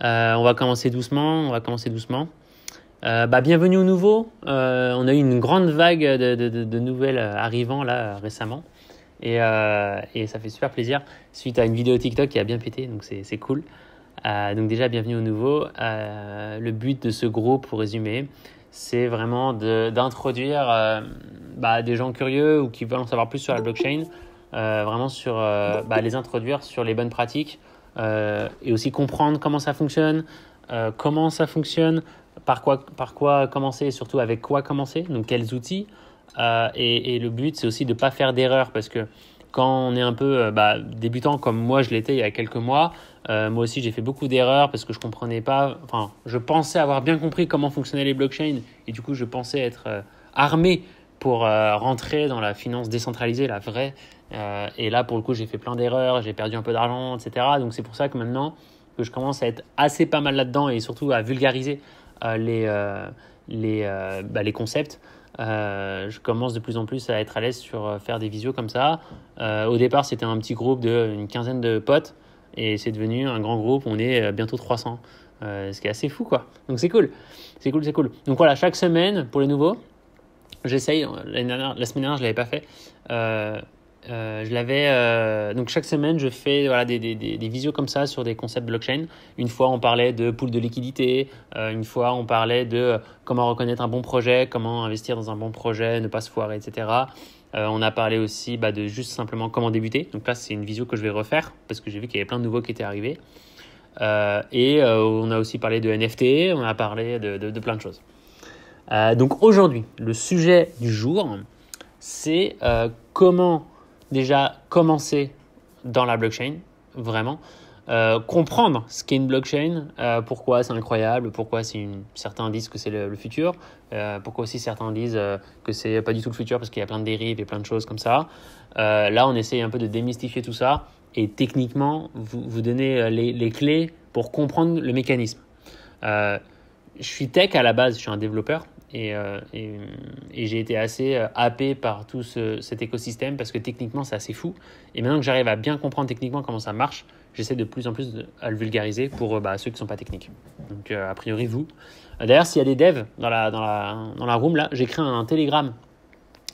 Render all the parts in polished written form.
On va commencer doucement. Bienvenue aux nouveaux. On a eu une grande vague de nouvelles arrivant là récemment. Et ça fait super plaisir suite à une vidéo TikTok qui a bien pété, donc c'est cool. Donc déjà, bienvenue aux nouveaux. Le but de ce groupe, pour résumer, c'est vraiment d'introduire des gens curieux ou qui veulent en savoir plus sur la blockchain, vraiment sur les introduire sur les bonnes pratiques et aussi comprendre comment ça fonctionne, par quoi commencer et surtout avec quoi commencer, donc quels outils. Et le but, c'est aussi de ne pas faire d'erreurs parce que quand on est un peu débutant comme moi je l'étais il y a quelques mois, moi aussi j'ai fait beaucoup d'erreurs parce que je comprenais pas, je pensais avoir bien compris comment fonctionnaient les blockchains et du coup je pensais être armé pour rentrer dans la finance décentralisée, la vraie. Et là pour le coup j'ai fait plein d'erreurs, j'ai perdu un peu d'argent, etc. Donc c'est pour ça que maintenant que je commence à être assez pas mal là-dedans et surtout à vulgariser les concepts. Je commence de plus en plus à être à l'aise sur faire des visios comme ça. Au départ, c'était un petit groupe d'une quinzaine de potes et c'est devenu un grand groupe. On est bientôt 300, ce qui est assez fou, quoi. Donc c'est cool. Donc voilà, chaque semaine, pour les nouveaux, j'essaye. La semaine dernière, je ne l'avais pas fait. Donc chaque semaine, je fais des visios comme ça sur des concepts blockchain. Une fois, on parlait de pool de liquidité. Une fois, on parlait de comment reconnaître un bon projet, comment investir dans un bon projet, ne pas se foirer, etc. On a parlé aussi de juste simplement comment débuter. Donc là, c'est une visio que je vais refaire parce que j'ai vu qu'il y avait plein de nouveaux qui étaient arrivés. On a aussi parlé de NFT, on a parlé de plein de choses. Donc aujourd'hui, le sujet du jour, c'est comment déjà commencer dans la blockchain, vraiment. Comprendre ce qu'est une blockchain, pourquoi c'est incroyable, pourquoi certains disent que c'est le futur, pourquoi aussi certains disent que c'est pas du tout le futur parce qu'il y a plein de dérives et plein de choses comme ça. Là, on essaye un peu de démystifier tout ça et techniquement vous donner les clés pour comprendre le mécanisme. Je suis tech à la base, je suis un développeur. Et j'ai été assez happé par tout cet écosystème parce que techniquement c'est assez fou et maintenant que j'arrive à bien comprendre techniquement comment ça marche, j'essaie de plus en plus à le vulgariser pour ceux qui ne sont pas techniques. Donc a priori vous. D'ailleurs s'il y a des devs dans la room là, j'ai créé un Telegram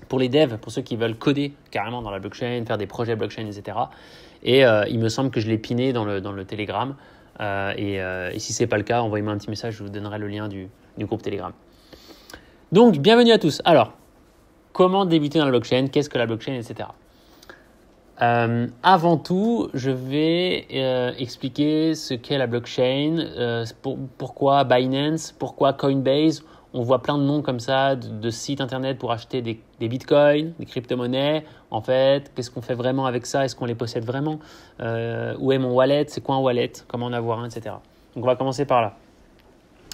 pour les devs, pour ceux qui veulent coder carrément dans la blockchain, faire des projets blockchain, etc. Et il me semble que je l'ai piné dans le Telegram et si c'est pas le cas, envoyez-moi un petit message, je vous donnerai le lien du groupe Telegram. Donc, bienvenue à tous. Alors, comment débuter dans la blockchain? Qu'est-ce que la blockchain, etc. Avant tout, je vais expliquer ce qu'est la blockchain, pourquoi Binance, pourquoi Coinbase. On voit plein de noms comme ça de sites internet pour acheter des bitcoins, des crypto-monnaies. En fait, qu'est-ce qu'on fait vraiment avec ça? Est-ce qu'on les possède vraiment? Où est mon wallet? C'est quoi un wallet? Comment en avoir un, etc. Donc, on va commencer par là.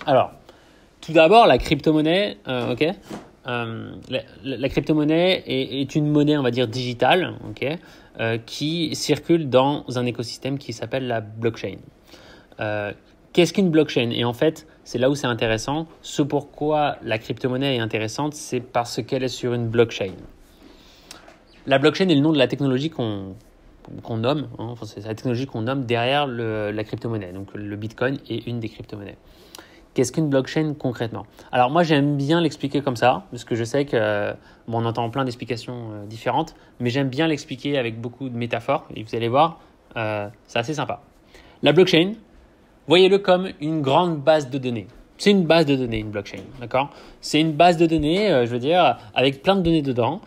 Alors, tout d'abord, la crypto-monnaie, la crypto-monnaie est une monnaie, on va dire, digitale, qui circule dans un écosystème qui s'appelle la blockchain. Qu'est-ce qu'une blockchain? Et en fait, c'est là où c'est intéressant. Ce pourquoi la crypto-monnaie est intéressante, c'est parce qu'elle est sur une blockchain. La blockchain est le nom de la technologie qu'on nomme, c'est la technologie qu'on nomme derrière la crypto-monnaie. Donc le bitcoin est une des crypto-monnaies. Qu'est-ce qu'une blockchain concrètement? Alors moi j'aime bien l'expliquer comme ça, parce que je sais que on entend plein d'explications différentes, mais j'aime bien l'expliquer avec beaucoup de métaphores, et vous allez voir, c'est assez sympa. La blockchain, voyez-le comme une grande base de données. C'est une base de données, une blockchain, d'accord? C'est une base de données, avec plein de données dedans,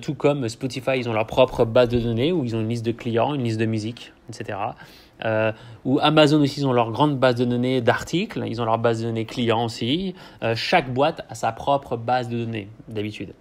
tout comme Spotify, ils ont leur propre base de données, où ils ont une liste de clients, une liste de musique, etc. Ou Amazon aussi, ils ont leur grande base de données d'articles, ils ont leur base de données clients aussi. Chaque boîte a sa propre base de données d'habitude.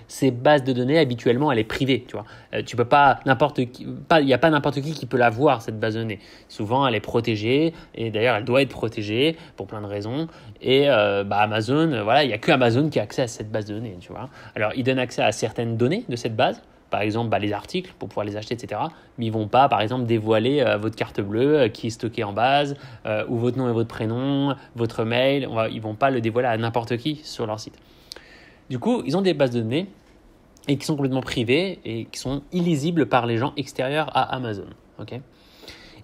Ces bases de données, habituellement, elle est privée. Tu vois, tu peux pas il n'y a pas n'importe qui peut la voir, cette base de données. Souvent, elle est protégée et d'ailleurs, elle doit être protégée pour plein de raisons. Et Amazon, il n'y a que Amazon qui a accès à cette base de données. Tu vois. Alors, ils donnent accès à certaines données de cette base. Par exemple, les articles pour pouvoir les acheter, etc. Mais ils ne vont pas, par exemple, dévoiler votre carte bleue qui est stockée en base, ou votre nom et votre prénom, votre mail. Ils ne vont pas le dévoiler à n'importe qui sur leur site. Du coup, ils ont des bases de données et qui sont complètement privées et qui sont illisibles par les gens extérieurs à Amazon.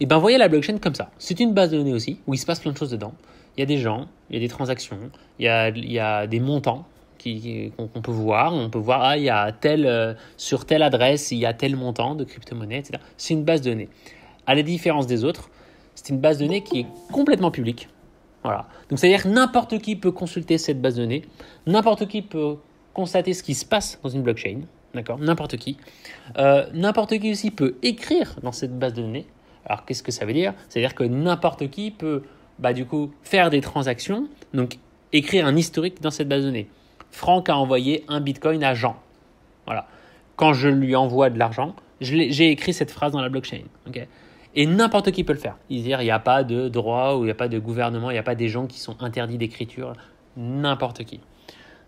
Et ben voyez la blockchain comme ça. C'est une base de données aussi, où il se passe plein de choses dedans. Il y a des gens, il y a des transactions, il y a des montants qu'on peut voir. On peut voir, il y a sur telle adresse, il y a tel montant de crypto-monnaie, etc. C'est une base de données. À la différence des autres, c'est une base de données qui est complètement publique. Voilà. Donc, c'est-à-dire que n'importe qui peut consulter cette base de données, n'importe qui peut constater ce qui se passe dans une blockchain, d'accord ? N'importe qui. N'importe qui aussi peut écrire dans cette base de données. Alors, qu'est-ce que ça veut dire ? C'est-à-dire que n'importe qui peut, du coup, faire des transactions, donc écrire un historique dans cette base de données. Franck a envoyé un bitcoin à Jean. Voilà. Quand je lui envoie de l'argent, j'ai écrit cette phrase dans la blockchain. Okay ? Et n'importe qui peut le faire. C'est-à-dire, il n'y a pas de droit ou il n'y a pas de gouvernement, il n'y a pas des gens qui sont interdits d'écriture. N'importe qui.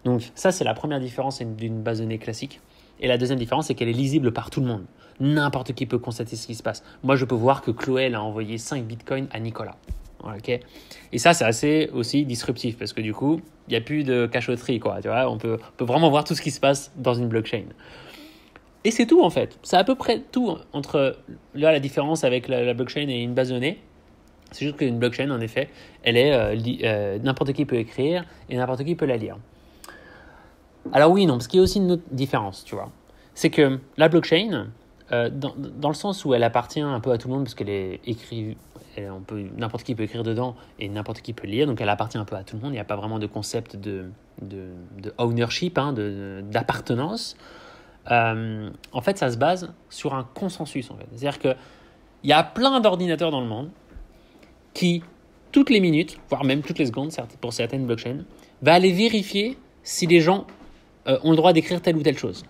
Donc ça, c'est la première différence d'une base de données classique. Et la deuxième différence, c'est qu'elle est lisible par tout le monde. N'importe qui peut constater ce qui se passe. Moi, je peux voir que Chloé elle a envoyé 5 bitcoins à Nicolas. Okay. Et ça, c'est assez aussi disruptif parce que du coup, il n'y a plus de cachotterie, quoi. Tu vois, on peut vraiment voir tout ce qui se passe dans une blockchain. Et c'est tout en fait. C'est à peu près tout entre là la différence avec la blockchain et une base de données. C'est juste qu'une blockchain, en effet, elle est n'importe qui peut écrire et n'importe qui peut la lire. Alors oui, non, parce qu'il y a aussi une autre différence, tu vois. C'est que la blockchain, dans le sens où elle appartient un peu à tout le monde parce qu'elle est écrite, n'importe qui peut écrire dedans et n'importe qui peut lire, donc elle appartient un peu à tout le monde. Il n'y a pas vraiment de concept de ownership, d'appartenance. En fait, ça se base sur un consensus. En fait. C'est-à-dire qu'il y a plein d'ordinateurs dans le monde qui, toutes les minutes, voire même toutes les secondes, pour certaines blockchains, va aller vérifier si les gens ont le droit d'écrire telle ou telle chose.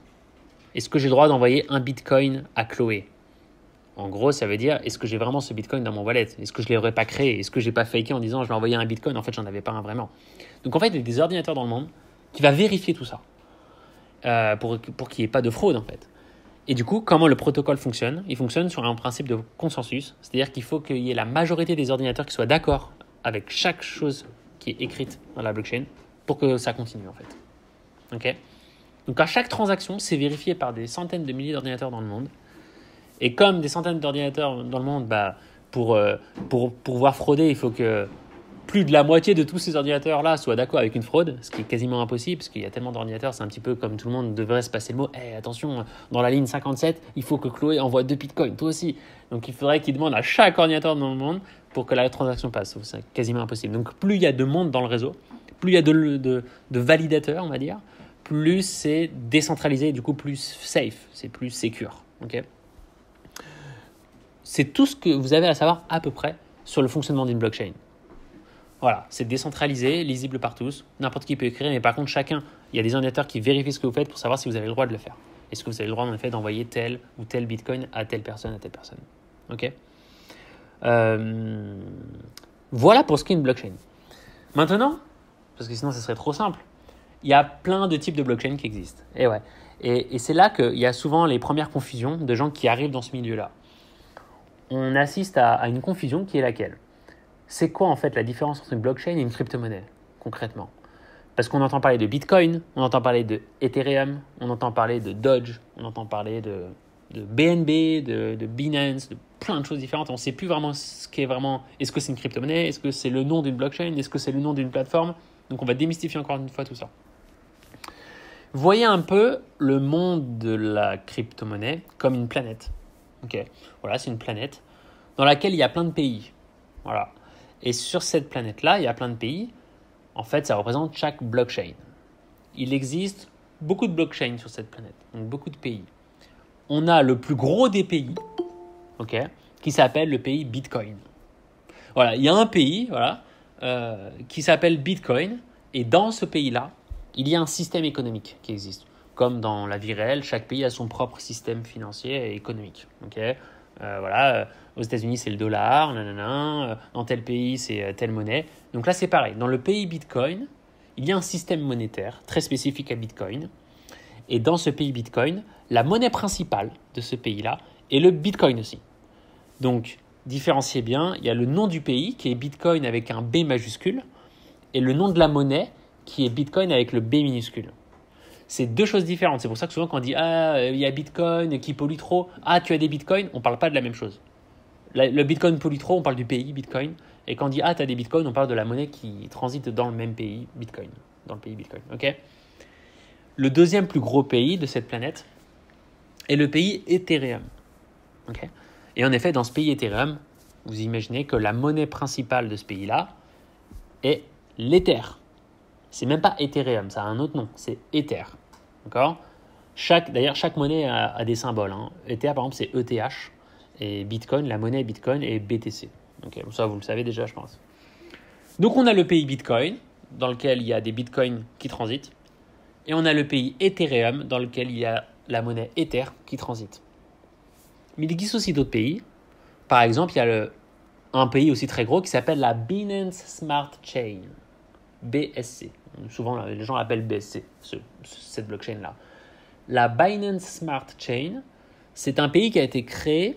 Est-ce que j'ai le droit d'envoyer un bitcoin à Chloé ? En gros, ça veut dire, est-ce que j'ai vraiment ce bitcoin dans mon wallet ? Est-ce que je ne l'aurais pas créé ? Est-ce que je n'ai pas faké en disant je vais envoyer un bitcoin ? En fait, j'en avais pas un vraiment. Donc en fait, il y a des ordinateurs dans le monde qui va vérifier tout ça. Pour qu'il n'y ait pas de fraude en fait. Et du coup, comment le protocole fonctionne ? Il fonctionne sur un principe de consensus, c'est-à-dire qu'il faut qu'il y ait la majorité des ordinateurs qui soient d'accord avec chaque chose qui est écrite dans la blockchain pour que ça continue en fait. Okay ? Donc à chaque transaction, c'est vérifié par des centaines de milliers d'ordinateurs dans le monde. Et comme des centaines d'ordinateurs dans le monde, pour pouvoir frauder, il faut que plus de la moitié de tous ces ordinateurs-là soient d'accord avec une fraude, ce qui est quasiment impossible, parce qu'il y a tellement d'ordinateurs, c'est un petit peu comme tout le monde devrait se passer le mot « attention, dans la ligne 57, il faut que Chloé envoie 2 bitcoins, toi aussi ». Donc il faudrait qu'il demande à chaque ordinateur dans le monde pour que la transaction passe. C'est quasiment impossible. Donc plus il y a de monde dans le réseau, plus il y a de validateurs, on va dire, plus c'est décentralisé et du coup plus safe, c'est plus secure. Okay ? C'est tout ce que vous avez à savoir à peu près sur le fonctionnement d'une blockchain. Voilà, c'est décentralisé, lisible par tous, n'importe qui peut écrire, mais par contre il y a des ordinateurs qui vérifient ce que vous faites pour savoir si vous avez le droit de le faire. Est-ce que vous avez le droit en effet d'envoyer tel ou tel bitcoin à telle personne, Ok ? Voilà pour ce qu'est une blockchain. Maintenant, parce que sinon ça serait trop simple, il y a plein de types de blockchain qui existent. Et c'est là qu'il y a souvent les premières confusions de gens qui arrivent dans ce milieu-là. On assiste à une confusion qui est laquelle ? C'est quoi en fait la différence entre une blockchain et une crypto-monnaie, concrètement ? Parce qu'on entend parler de Bitcoin, on entend parler de Ethereum, on entend parler de Doge, on entend parler de BNB, de Binance, de plein de choses différentes. On ne sait plus vraiment ce qu'est vraiment... Est-ce que c'est une crypto-monnaie ? Est-ce que c'est le nom d'une blockchain ? Est-ce que c'est le nom d'une plateforme ? Donc on va démystifier encore une fois tout ça. Voyez un peu le monde de la crypto-monnaie comme une planète. Okay. Voilà, c'est une planète dans laquelle il y a plein de pays. Voilà. Et sur cette planète-là, il y a plein de pays. En fait, ça représente chaque blockchain. Il existe beaucoup de blockchains sur cette planète, donc beaucoup de pays. On a le plus gros des pays, qui s'appelle le pays Bitcoin. Voilà, il y a un pays, qui s'appelle Bitcoin, et dans ce pays-là, il y a un système économique qui existe. Comme dans la vie réelle, chaque pays a son propre système financier et économique. Aux États-Unis, c'est le dollar, dans tel pays, c'est telle monnaie. Donc là, c'est pareil. Dans le pays Bitcoin, il y a un système monétaire très spécifique à Bitcoin. Et dans ce pays Bitcoin, la monnaie principale de ce pays-là est le Bitcoin aussi. Donc, différenciez bien, il y a le nom du pays qui est Bitcoin avec un B majuscule et le nom de la monnaie qui est Bitcoin avec le B minuscule. C'est deux choses différentes. C'est pour ça que souvent quand on dit « Ah, il y a Bitcoin qui pollue trop. Ah, tu as des Bitcoins », on ne parle pas de la même chose. Le Bitcoin pollue trop, on parle du pays Bitcoin. Et quand on dit ah, tu as des Bitcoins, on parle de la monnaie qui transite dans le même pays Bitcoin. Dans le pays Bitcoin. Ok. Le deuxième plus gros pays de cette planète est le pays Ethereum. Okay. Et en effet, dans ce pays Ethereum, vous imaginez que la monnaie principale de ce pays-là est l'Ether. C'est même pas Ethereum, ça a un autre nom, c'est Ether. D'accord ? D'ailleurs, chaque monnaie a des symboles. Hein. Ether, par exemple, c'est ETH. Et Bitcoin, la monnaie Bitcoin est BTC. Okay, ça, vous le savez déjà, je pense. Donc, on a le pays Bitcoin, dans lequel il y a des Bitcoins qui transitent. Et on a le pays Ethereum, dans lequel il y a la monnaie Ether qui transite. Mais il existe aussi d'autres pays. Par exemple, il y a un pays aussi très gros qui s'appelle la Binance Smart Chain, BSC. Souvent, les gens l'appellent BSC, cette blockchain-là. La Binance Smart Chain, c'est un pays qui a été créé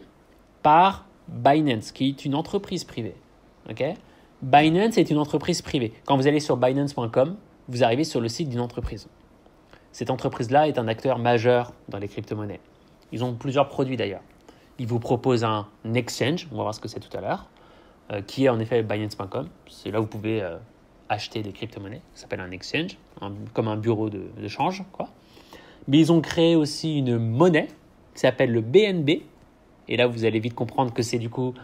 par Binance, qui est une entreprise privée. Okay. Binance est une entreprise privée. Quand vous allez sur Binance.com, vous arrivez sur le site d'une entreprise. Cette entreprise-là est un acteur majeur dans les crypto-monnaies. Ils ont plusieurs produits d'ailleurs. Ils vous proposent un exchange, on va voir ce que c'est tout à l'heure, qui est en effet Binance.com. C'est là où vous pouvez acheter des crypto-monnaies. Ça s'appelle un exchange, comme un bureau de change, quoi. Mais ils ont créé aussi une monnaie qui s'appelle le BNB. Et là, vous allez vite comprendre que c'est du coup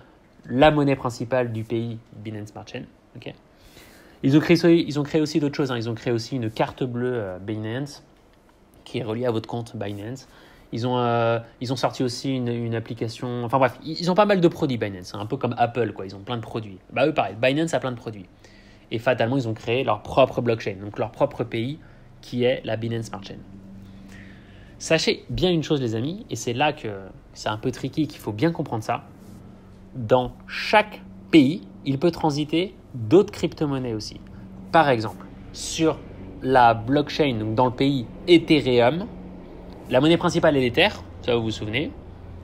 la monnaie principale du pays Binance Smart Chain. Okay. Ils ont créé aussi d'autres choses. Hein. Ils ont créé aussi une carte bleue Binance qui est reliée à votre compte Binance. Ils ont sorti aussi une application. Enfin bref, ils ont pas mal de produits Binance. C'est un peu comme Apple, quoi. Ils ont plein de produits. Eux, pareil. Binance a plein de produits. Et fatalement, ils ont créé leur propre blockchain, donc leur propre pays qui est la Binance Smart Chain. Sachez bien une chose, les amis, et c'est là que c'est un peu tricky, qu'il faut bien comprendre ça. Dans chaque pays, il peut transiter d'autres crypto-monnaies aussi. Par exemple, sur la blockchain, donc dans le pays Ethereum, la monnaie principale est l'Ether, ça vous vous souvenez.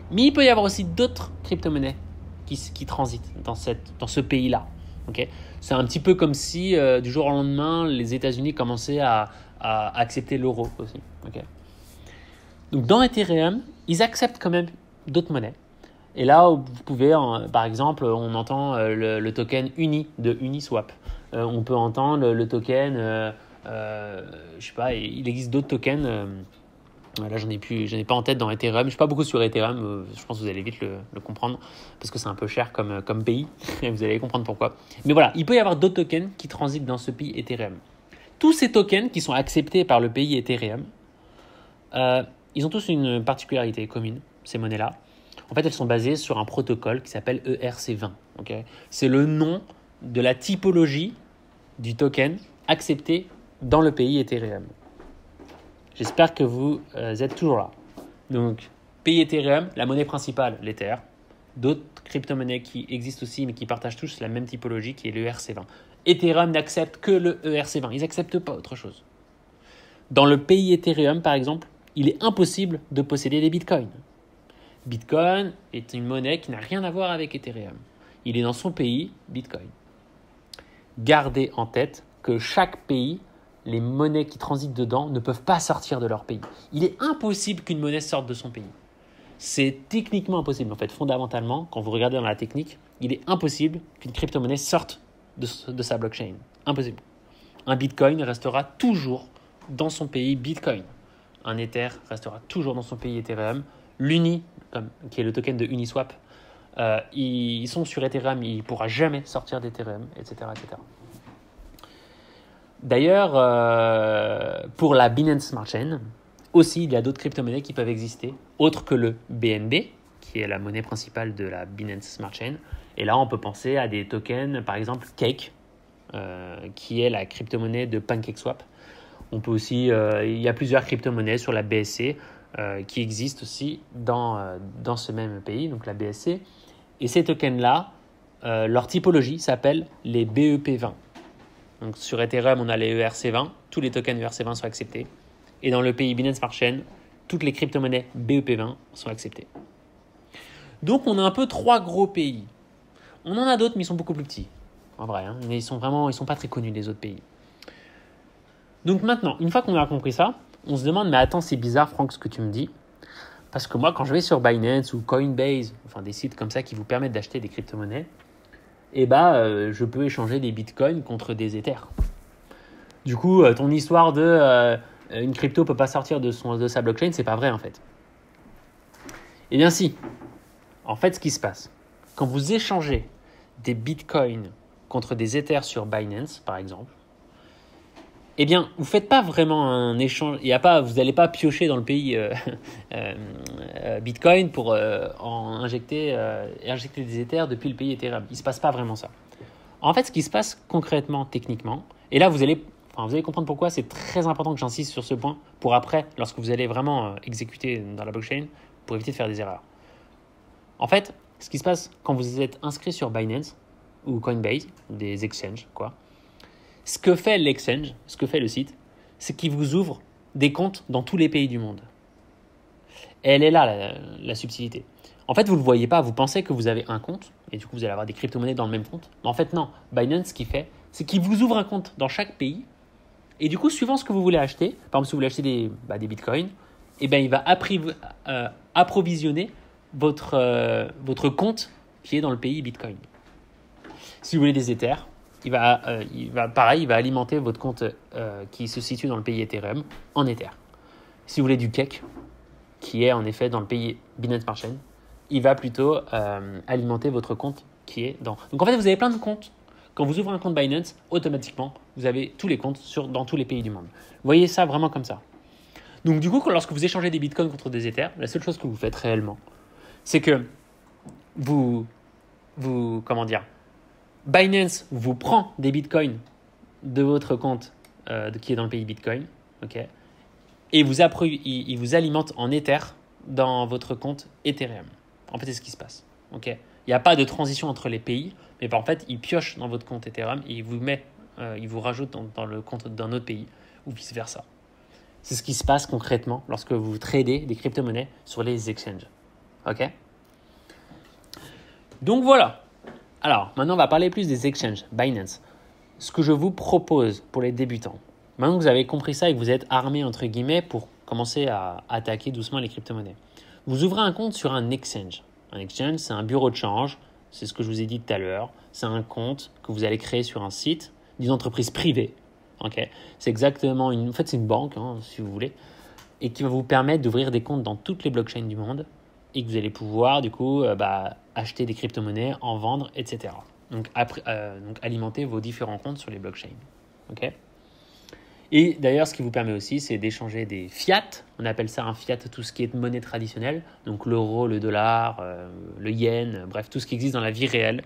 Mais il peut y avoir aussi d'autres crypto-monnaies qui transitent dans ce pays-là. Okay. C'est un petit peu comme si du jour au lendemain, les États-Unis commençaient à accepter l'euro aussi. Okay. Donc dans Ethereum, ils acceptent quand même d'autres monnaies. Et là, vous pouvez, par exemple, on entend le token Uni de Uniswap. On peut entendre le token, je sais pas, il existe d'autres tokens. Là, j'en ai pas en tête dans Ethereum. Je suis pas beaucoup sur Ethereum. Je pense que vous allez vite le comprendre parce que c'est un peu cher comme pays. Vous allez comprendre pourquoi. Mais voilà, il peut y avoir d'autres tokens qui transitent dans ce pays Ethereum. Tous ces tokens qui sont acceptés par le pays Ethereum, ils ont tous une particularité commune, ces monnaies-là. En fait, elles sont basées sur un protocole qui s'appelle ERC20. Okay. C'est le nom de la typologie du token accepté dans le pays Ethereum. J'espère que vous êtes toujours là. Donc, pays Ethereum, la monnaie principale, l'Ether. D'autres crypto-monnaies qui existent aussi, mais qui partagent tous la même typologie, qui est le ERC20. Ethereum n'accepte que le ERC20. Ils n'acceptent pas autre chose. Dans le pays Ethereum, par exemple, il est impossible de posséder des bitcoins. Bitcoin est une monnaie qui n'a rien à voir avec Ethereum. Il est dans son pays, Bitcoin. Gardez en tête que chaque pays, les monnaies qui transitent dedans ne peuvent pas sortir de leur pays. Il est impossible qu'une monnaie sorte de son pays. C'est techniquement impossible. En fait, fondamentalement, quand vous regardez dans la technique, il est impossible qu'une crypto-monnaie sorte de sa blockchain. Impossible. Un Bitcoin restera toujours dans son pays Bitcoin. Un Ether restera toujours dans son pays Ethereum. L'Uni, qui est le token de Uniswap, ils sont sur Ethereum, il ne pourra jamais sortir d'Ethereum, etc., etc. D'ailleurs, pour la Binance Smart Chain, aussi, il y a d'autres crypto-monnaies qui peuvent exister, autres que le BNB, qui est la monnaie principale de la Binance Smart Chain. Et là, on peut penser à des tokens, par exemple Cake, qui est la crypto-monnaie de PancakeSwap. On peut aussi, il y a plusieurs crypto-monnaies sur la BSC qui existent aussi dans ce même pays, donc la BSC. Et ces tokens-là, leur typologie s'appelle les BEP20. Donc sur Ethereum, on a les ERC20. Tous les tokens ERC20 sont acceptés. Et dans le pays Binance Smart Chain, toutes les crypto-monnaies BEP20 sont acceptées. Donc on a un peu 3 gros pays. On en a d'autres, mais ils sont beaucoup plus petits. En vrai, hein, mais ils sont pas très connus des autres pays. Donc maintenant, une fois qu'on a compris ça, on se demande, mais attends, c'est bizarre, Franck, ce que tu me dis. Parce que moi, quand je vais sur Binance ou Coinbase, enfin des sites comme ça qui vous permettent d'acheter des crypto-monnaies, je peux échanger des bitcoins contre des Ethers. Du coup, ton histoire de une crypto peut pas sortir de sa blockchain, c'est pas vrai en fait. Eh bien si. En fait, ce qui se passe, quand vous échangez des bitcoins contre des Ethers sur Binance, par exemple, eh bien, vous ne faites pas vraiment un échange. Vous n'allez pas piocher dans le pays Bitcoin pour injecter des Ethers depuis le pays Ethereum. Il ne se passe pas vraiment ça. En fait, ce qui se passe concrètement, techniquement, et là, vous allez comprendre pourquoi c'est très important que j'insiste sur ce point pour après, lorsque vous allez vraiment exécuter dans la blockchain, pour éviter de faire des erreurs. En fait, ce qui se passe quand vous êtes inscrit sur Binance ou Coinbase, des exchanges, quoi, ce que fait l'exchange, ce que fait le site, c'est qu'il vous ouvre des comptes dans tous les pays du monde. Et elle est là, la subtilité. En fait, vous ne le voyez pas, vous pensez que vous avez un compte, et du coup, vous allez avoir des crypto-monnaies dans le même compte. Mais en fait, non. Binance, ce qu'il fait, c'est qu'il vous ouvre un compte dans chaque pays, et du coup, suivant ce que vous voulez acheter, par exemple, si vous voulez acheter des bitcoins, il va approvisionner votre compte qui est dans le pays Bitcoin. Si vous voulez des Ethers, il va alimenter votre compte qui se situe dans le pays Ethereum en Ether. Si vous voulez du cake, qui est en effet dans le pays Binance Smart Chain, il va plutôt alimenter votre compte qui est dans... Donc en fait, vous avez plein de comptes. Quand vous ouvrez un compte Binance, automatiquement, vous avez tous les comptes dans tous les pays du monde. Vous voyez ça vraiment comme ça. Donc du coup, lorsque vous échangez des bitcoins contre des Ethers, la seule chose que vous faites réellement, c'est que Binance vous prend des bitcoins de votre compte qui est dans le pays Bitcoin, ok, et il vous alimente en Ether dans votre compte Ethereum. En fait, c'est ce qui se passe. Ok, il n'y a pas de transition entre les pays, mais en fait, il pioche dans votre compte Ethereum et il vous rajoute dans le compte d'un autre pays ou vice versa. C'est ce qui se passe concrètement lorsque vous tradez des crypto-monnaies sur les exchanges. Ok. Donc voilà. Alors, maintenant, on va parler plus des exchanges, Binance. Ce que je vous propose pour les débutants, maintenant que vous avez compris ça et que vous êtes armé, entre guillemets, pour commencer à attaquer doucement les crypto-monnaies, vous ouvrez un compte sur un exchange. Un exchange, c'est un bureau de change, c'est ce que je vous ai dit tout à l'heure. C'est un compte que vous allez créer sur un site d'une entreprise privée. Okay. C'est exactement en fait, c'est une banque, si vous voulez, et qui va vous permettre d'ouvrir des comptes dans toutes les blockchains du monde et que vous allez pouvoir, du coup, acheter des crypto-monnaies, en vendre, etc. Donc alimenter vos différents comptes sur les blockchains. Okay. Et d'ailleurs, ce qui vous permet aussi, c'est d'échanger des fiat. On appelle ça un fiat, tout ce qui est monnaie traditionnelle, donc l'euro, le dollar, le yen, bref, tout ce qui existe dans la vie réelle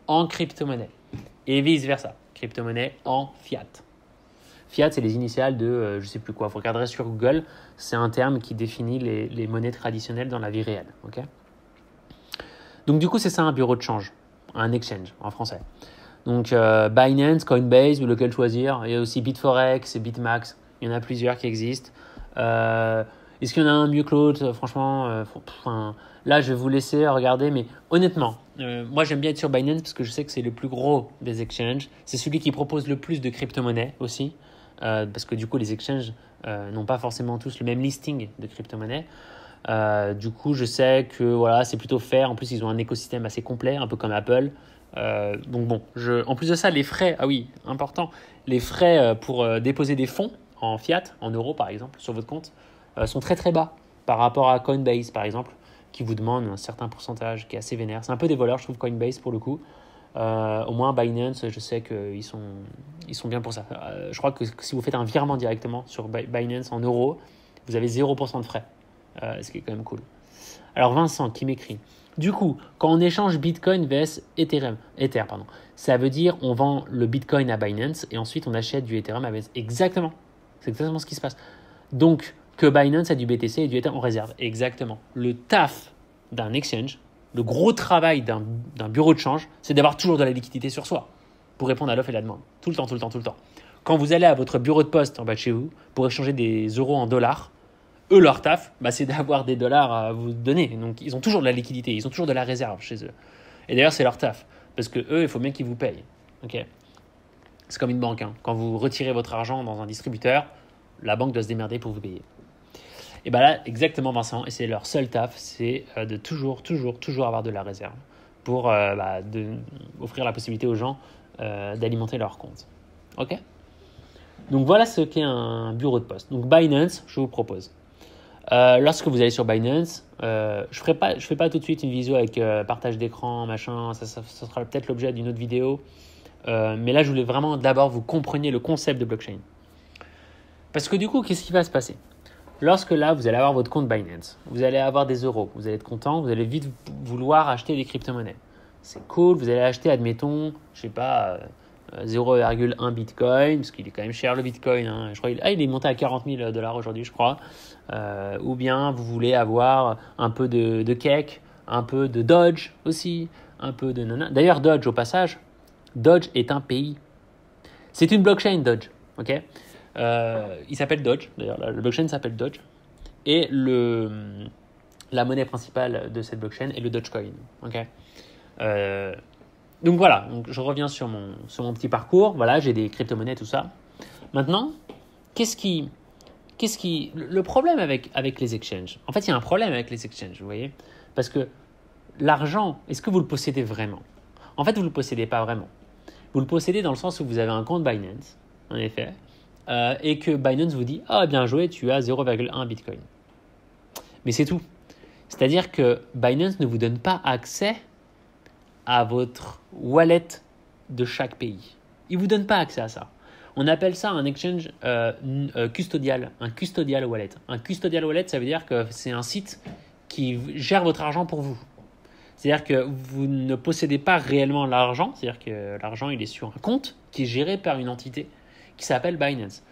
en crypto-monnaie. Et vice-versa, crypto-monnaie en fiat. Fiat, c'est les initiales de je ne sais plus quoi. Vous regarderez sur Google, c'est un terme qui définit les monnaies traditionnelles dans la vie réelle. Okay. Donc du coup, c'est ça un bureau de change, un exchange en français. Donc Binance, Coinbase, ou lequel choisir. Il y a aussi Bitforex et Bitmax. Il y en a plusieurs qui existent. Est-ce qu'il y en a un mieux que l'autre? Franchement, là, je vais vous laisser regarder. Mais honnêtement, moi, j'aime bien être sur Binance parce que je sais que c'est le plus gros des exchanges. C'est celui qui propose le plus de crypto-monnaies aussi. Parce que du coup, les exchanges n'ont pas forcément tous le même listing de crypto-monnaies. Du coup, je sais que voilà, c'est plutôt fair. En plus, ils ont un écosystème assez complet, un peu comme Apple. Donc bon, en plus de ça, les frais, ah oui, important, les frais pour déposer des fonds en fiat, en euros par exemple, sur votre compte, sont très très bas par rapport à Coinbase par exemple, qui vous demande un certain pourcentage qui est assez vénère. C'est un peu des voleurs, je trouve, Coinbase pour le coup. Au moins Binance, je sais qu'ils sont bien pour ça. Je crois que si vous faites un virement directement sur Binance en euros, vous avez 0% de frais, ce qui est quand même cool. Alors Vincent qui m'écrit: du coup, quand on échange Bitcoin vs Ether, ça veut dire on vend le Bitcoin à Binance et ensuite on achète du Ethereum à Binance. Exactement. C'est exactement ce qui se passe. Donc, que Binance a du BTC et du Ether en réserve. Exactement. Le taf d'un exchange, le gros travail d'un bureau de change, c'est d'avoir toujours de la liquidité sur soi pour répondre à l'offre et la demande. Tout le temps. Quand vous allez à votre bureau de poste en bas de chez vous pour échanger des euros en dollars, eux, leur taf, c'est d'avoir des dollars à vous donner. Donc, ils ont toujours de la liquidité, ils ont toujours de la réserve chez eux. Et d'ailleurs, c'est leur taf. Parce que eux, il faut bien qu'ils vous payent. Okay. C'est comme une banque. Quand vous retirez votre argent dans un distributeur, la banque doit se démerder pour vous payer. Et bien là, exactement Vincent, et c'est leur seul taf, c'est de toujours avoir de la réserve pour offrir la possibilité aux gens d'alimenter leur compte. Ok ? Donc voilà ce qu'est un bureau de poste. Donc Binance, je vous propose. Lorsque vous allez sur Binance, je fais pas tout de suite une visio avec partage d'écran, machin, ça sera peut-être l'objet d'une autre vidéo. Mais là, je voulais vraiment d'abord vous compreniez le concept de blockchain. Parce que du coup, qu'est-ce qui va se passer ? Lorsque là, vous allez avoir votre compte Binance, vous allez avoir des euros, vous allez être content, vous allez vite vouloir acheter des crypto-monnaies. C'est cool, vous allez acheter, admettons, je sais pas, 0,1 Bitcoin, parce qu'il est quand même cher le Bitcoin. Hein. Je crois il est monté à 40 000 $ aujourd'hui, je crois. Ou bien vous voulez avoir un peu de cake, un peu de Dodge aussi, un peu de nana. D'ailleurs, Dodge, au passage, Dodge est un pays. C'est une blockchain, Dodge. Ok. Il s'appelle Dodge, d'ailleurs, la blockchain s'appelle Dodge. Et la monnaie principale de cette blockchain est le Dogecoin. Ok. Donc voilà, donc je reviens sur mon petit parcours. Voilà, j'ai des crypto-monnaies, tout ça. Maintenant, le problème avec les exchanges, en fait, il y a un problème avec les exchanges, vous voyez, parce que l'argent, est-ce que vous le possédez vraiment ? En fait, vous ne le possédez pas vraiment. Vous le possédez dans le sens où vous avez un compte Binance, en effet, et que Binance vous dit « Ah, bien joué, tu as 0,1 Bitcoin. » Mais c'est tout. C'est-à-dire que Binance ne vous donne pas accès à votre wallet de chaque pays. Il ne vous donne pas accès à ça. On appelle ça un exchange custodial, un custodial wallet. Un custodial wallet, ça veut dire que c'est un site qui gère votre argent pour vous. C'est-à-dire que vous ne possédez pas réellement l'argent, c'est-à-dire que l'argent il est sur un compte qui est géré par une entité qui s'appelle Binance.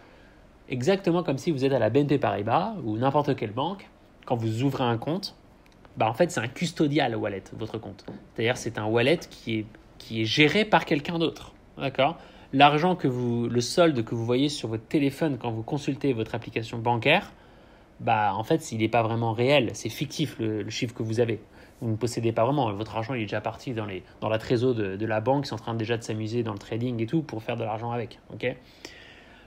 Exactement comme si vous êtes à la BNP Paribas ou n'importe quelle banque, quand vous ouvrez un compte, en fait c'est un custodial wallet, votre compte. C'est-à-dire c'est un wallet qui est géré par quelqu'un d'autre. D'accord ? L'argent le solde que vous voyez sur votre téléphone quand vous consultez votre application bancaire, en fait, il n'est pas vraiment réel. C'est fictif le chiffre que vous avez. Vous ne possédez pas vraiment. Votre argent il est déjà parti dans la trésor de la banque. Ils sont en train déjà de s'amuser dans le trading et tout pour faire de l'argent avec. Okay ?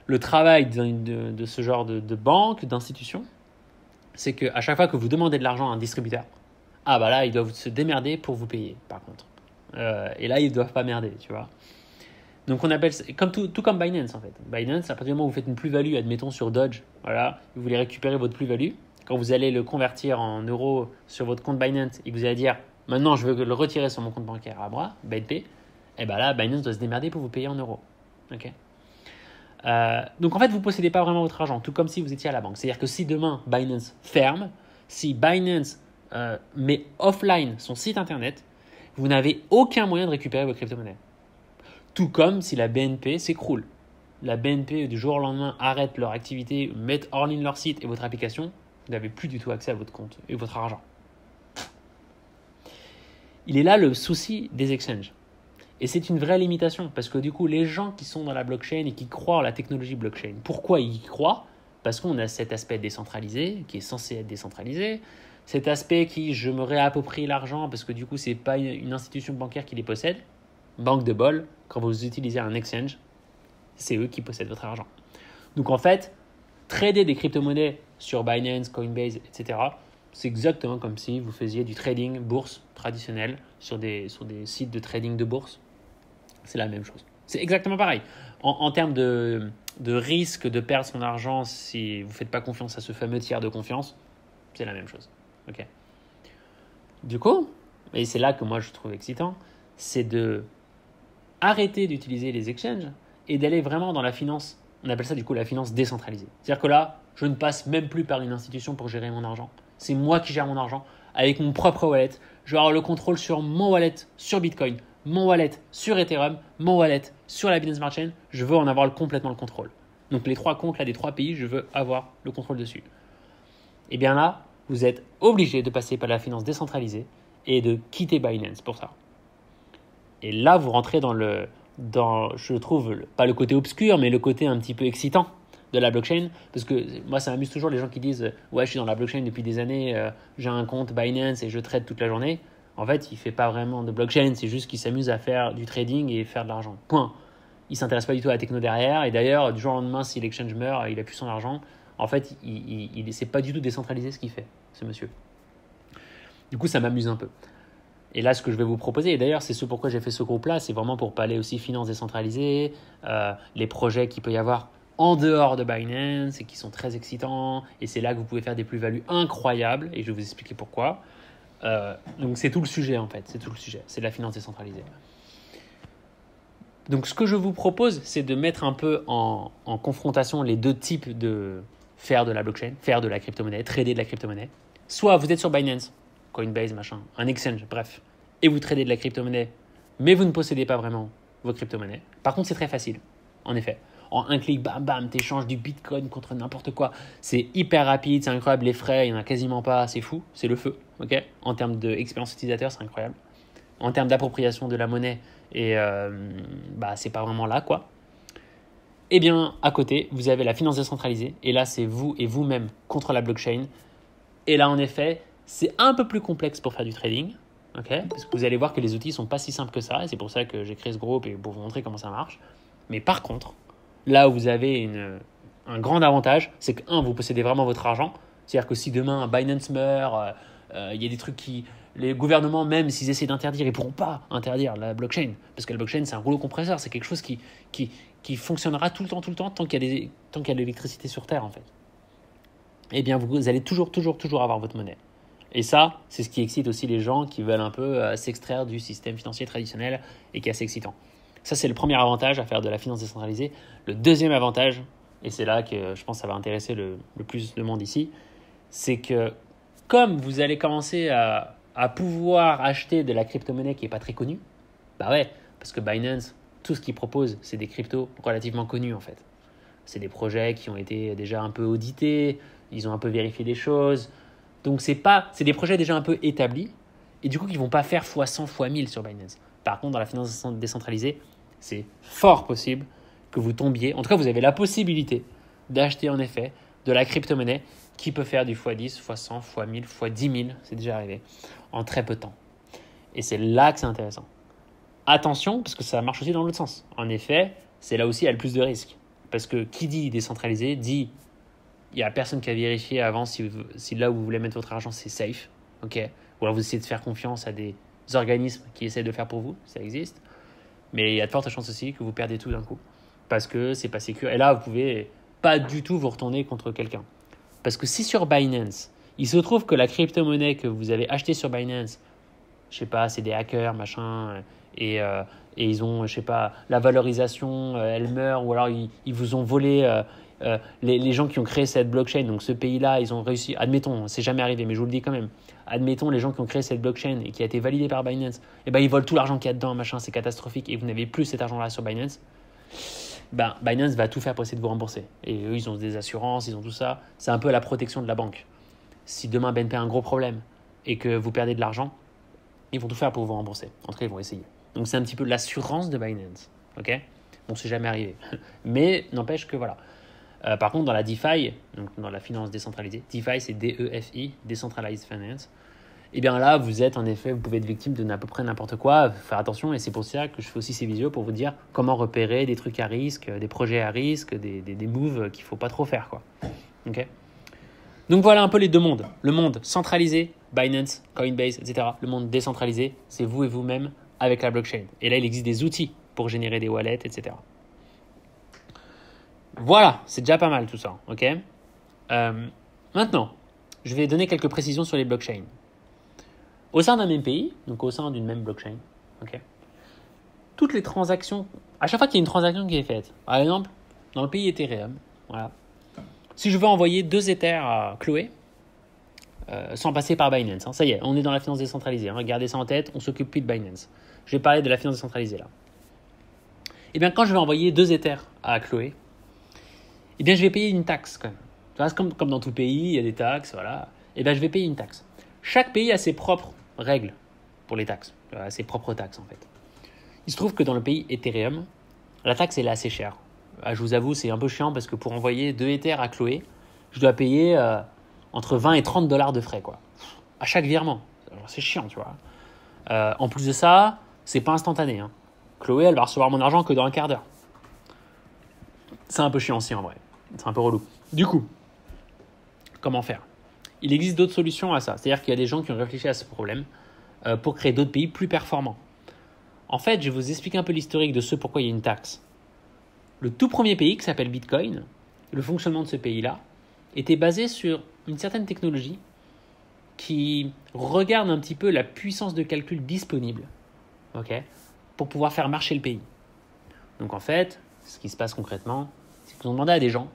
Le travail de ce genre de banque, d'institution, c'est qu'à chaque fois que vous demandez de l'argent à un distributeur, là, ils doivent se démerder pour vous payer, par contre. Et là, ils ne doivent pas merder, tu vois. Donc, on appelle ça, tout comme Binance, en fait. Binance, à partir du moment où vous faites une plus-value, admettons sur Dodge, voilà, vous voulez récupérer votre plus-value. Quand vous allez le convertir en euros sur votre compte Binance et que vous allez dire, maintenant, je veux le retirer sur mon compte bancaire à moi, BNP, là, Binance doit se démerder pour vous payer en euros. Ok. Donc, en fait, vous ne possédez pas vraiment votre argent, tout comme si vous étiez à la banque. C'est-à-dire que si demain, Binance ferme, si Binance met offline son site internet, vous n'avez aucun moyen de récupérer vos crypto-monnaies. Tout comme si la BNP s'écroule. La BNP, du jour au lendemain, arrête leur activité, met hors ligne leur site et votre application, vous n'avez plus du tout accès à votre compte et votre argent. Il est là le souci des exchanges. Et c'est une vraie limitation parce que du coup, les gens qui sont dans la blockchain et qui croient en la technologie blockchain, pourquoi ils y croient ? Parce qu'on a cet aspect décentralisé qui est censé être décentralisé, cet aspect qui, je me réapproprie l'argent parce que du coup, ce n'est pas une institution bancaire qui les possède. Banque de bol, quand vous utilisez un exchange, c'est eux qui possèdent votre argent. Donc en fait, trader des crypto-monnaies sur Binance, Coinbase, etc., c'est exactement comme si vous faisiez du trading bourse traditionnel sur des sites de trading de bourse. C'est la même chose. C'est exactement pareil. En termes de risque de perdre son argent si vous ne faites pas confiance à ce fameux tiers de confiance, c'est la même chose. Okay. Du coup, et c'est là que moi je trouve excitant, c'est de arrêter d'utiliser les exchanges et d'aller vraiment dans la finance. On appelle ça du coup la finance décentralisée. C'est-à-dire que là, je ne passe même plus par une institution pour gérer mon argent. C'est moi qui gère mon argent avec mon propre wallet. Je vais avoir le contrôle sur mon wallet sur Bitcoin, mon wallet sur Ethereum, mon wallet sur la Binance Smart Chain. Je veux en avoir complètement le contrôle. Donc les 3 comptes là des 3 pays, je veux avoir le contrôle dessus. Et bien là, vous êtes obligé de passer par la finance décentralisée et de quitter Binance pour ça. Et là, vous rentrez dans je trouve, pas le côté obscur, mais le côté un petit peu excitant de la blockchain. Parce que moi, ça m'amuse toujours les gens qui disent « Ouais, je suis dans la blockchain depuis des années, j'ai un compte Binance et je trade toute la journée. » En fait, il ne fait pas vraiment de blockchain, c'est juste qu'il s'amuse à faire du trading et faire de l'argent. Point. Il ne s'intéresse pas du tout à la techno derrière. Et d'ailleurs, du jour au lendemain, si l'exchange meurt, il n'a plus son argent. En fait, c'est pas du tout décentralisé ce qu'il fait, ce monsieur. Du coup, ça m'amuse un peu. Et là, ce que je vais vous proposer, et d'ailleurs, c'est ce pourquoi j'ai fait ce groupe-là, c'est vraiment pour parler aussi finances décentralisées, les projets qu'il peut y avoir en dehors de Binance et qui sont très excitants. Et c'est là que vous pouvez faire des plus-values incroyables. Et je vais vous expliquer pourquoi. Donc, c'est tout le sujet, en fait. C'est tout le sujet. C'est de la finance décentralisée. Donc, ce que je vous propose, c'est de mettre un peu en confrontation les deux types de faire de la blockchain, faire de la crypto-monnaie, trader de la crypto-monnaie. Soit vous êtes sur Binance, Coinbase, machin, un exchange, bref, et vous tradez de la crypto-monnaie, mais vous ne possédez pas vraiment vos crypto-monnaies. Par contre, c'est très facile, en effet. En un clic, bam, bam, tu échanges du Bitcoin contre n'importe quoi. C'est hyper rapide, c'est incroyable, les frais, il n'y en a quasiment pas, c'est fou, c'est le feu, ok. En termes d'expérience utilisateur, c'est incroyable. En termes d'appropriation de la monnaie, et c'est pas vraiment là, quoi. Eh bien, à côté, vous avez la finance décentralisée, et là, c'est vous et vous-même contre la blockchain. Et là, en effet, c'est un peu plus complexe pour faire du trading, okay, parce que vous allez voir que les outils ne sont pas si simples que ça, et c'est pour ça que j'ai créé ce groupe et pour vous montrer comment ça marche. Mais par contre, là où vous avez un grand avantage, c'est que, vous possédez vraiment votre argent. C'est-à-dire que si demain Binance meurt, il y a des trucs qui... Les gouvernements, même s'ils essaient d'interdire, ils ne pourront pas interdire la blockchain. Parce que la blockchain, c'est un rouleau compresseur. C'est quelque chose qui fonctionnera tout le temps, tant qu'il y a de l'électricité sur Terre, en fait. Eh bien, vous allez toujours avoir votre monnaie. Et ça, c'est ce qui excite aussi les gens qui veulent un peu s'extraire du système financier traditionnel et qui est assez excitant. Ça, c'est le premier avantage à faire de la finance décentralisée. Le deuxième avantage, et c'est là que je pense que ça va intéresser le plus de monde ici, c'est que comme vous allez commencer à pouvoir acheter de la crypto-monnaie qui n'est pas très connue, bah ouais, parce que Binance, tout ce qu'ils proposent, c'est des cryptos relativement connus en fait. C'est des projets qui ont été déjà un peu audités, ils ont un peu vérifié des choses. Donc, c'est des projets déjà un peu établis et du coup, qui ne vont pas faire x100, x1000 sur Binance. Par contre, dans la finance décentralisée, c'est fort possible que vous tombiez. En tout cas, vous avez la possibilité d'acheter en effet de la crypto-monnaie qui peut faire du x10, x100, x1000, x10 000, c'est déjà arrivé, en très peu de temps. Et c'est là que c'est intéressant. Attention, parce que ça marche aussi dans l'autre sens. En effet, c'est là aussi il y a le plus de risques. Parce que qui dit décentralisé dit il n'y a personne qui a vérifié avant si là où vous voulez mettre votre argent, c'est safe. Okay, ou alors vous essayez de faire confiance à des organismes qui essaient de le faire pour vous, ça existe. Mais il y a de fortes chances aussi que vous perdez tout d'un coup. Parce que c'est pas sécure. Et là, vous pouvez pas du tout vous retourner contre quelqu'un. Parce que si sur Binance, il se trouve que la crypto-monnaie que vous avez achetée sur Binance, je sais pas, c'est des hackers, machin, et ils ont, je sais pas, la valorisation, elle meurt, ou alors ils vous ont volé les gens qui ont créé cette blockchain, donc ce pays-là, ils ont réussi, admettons, c'est jamais arrivé, mais je vous le dis quand même, admettons les gens qui ont créé cette blockchain et qui a été validée par Binance, et ben ils volent tout l'argent qu'il y a dedans, machin, c'est catastrophique, et vous n'avez plus cet argent-là sur Binance, Binance va tout faire pour essayer de vous rembourser. Et eux, ils ont des assurances, ils ont tout ça. C'est un peu la protection de la banque. Si demain BNP a un gros problème et que vous perdez de l'argent, ils vont tout faire pour vous rembourser. En tout cas, ils vont essayer. Donc, c'est un petit peu l'assurance de Binance. Ok ? Bon, c'est jamais arrivé. Mais n'empêche que voilà. Par contre, dans la DeFi, donc dans la finance décentralisée, DeFi, c'est DEFI, Decentralized Finance. Et bien là, vous pouvez être victime de à peu près n'importe quoi. Faire attention, et c'est pour ça que je fais aussi ces vidéos pour vous dire comment repérer des trucs à risque, des projets à risque, des moves qu'il ne faut pas trop faire, quoi. Okay, donc voilà un peu les deux mondes. Le monde centralisé, Binance, Coinbase, etc. Le monde décentralisé, c'est vous et vous-même avec la blockchain. Et là, il existe des outils pour générer des wallets, etc. Voilà, c'est déjà pas mal tout ça. Okay, maintenant, je vais donner quelques précisions sur les blockchains. Au sein d'un même pays, donc au sein d'une même blockchain, okay, toutes les transactions, à chaque fois qu'il y a une transaction qui est faite, par exemple, dans le pays Ethereum, voilà, si je veux envoyer 2 Ethers à Chloé, sans passer par Binance, ça y est, on est dans la finance décentralisée, regardez ça en tête, on s'occupe plus de Binance. Je vais parler de la finance décentralisée là. Et bien quand je vais envoyer 2 Ethers à Chloé, et bien je vais payer une taxe quand même. Comme dans tout pays, il y a des taxes, voilà. Et bien je vais payer une taxe. Chaque pays a ses propres règles pour les taxes, ses propres taxes en fait. Il se trouve que dans le pays Ethereum, la taxe elle est assez chère. Je vous avoue, c'est un peu chiant parce que pour envoyer 2 Ethers à Chloé, je dois payer entre 20 et 30 $ de frais, quoi. À chaque virement. Alors, c'est chiant, tu vois. En plus de ça, c'est pas instantané. Hein. Chloé, elle va recevoir mon argent que dans un quart d'heure. C'est un peu chiant aussi en vrai. C'est un peu relou. Du coup, comment faire. Il existe d'autres solutions à ça. C'est-à-dire qu'il y a des gens qui ont réfléchi à ce problème pour créer d'autres pays plus performants. En fait, je vais vous expliquer un peu l'historique de ce pourquoi il y a une taxe. Le tout premier pays qui s'appelle Bitcoin, le fonctionnement de ce pays-là, était basé sur une certaine technologie qui regarde un petit peu la puissance de calcul disponible, pour pouvoir faire marcher le pays. Donc en fait, ce qui se passe concrètement, c'est qu'ils ont demandé à des gens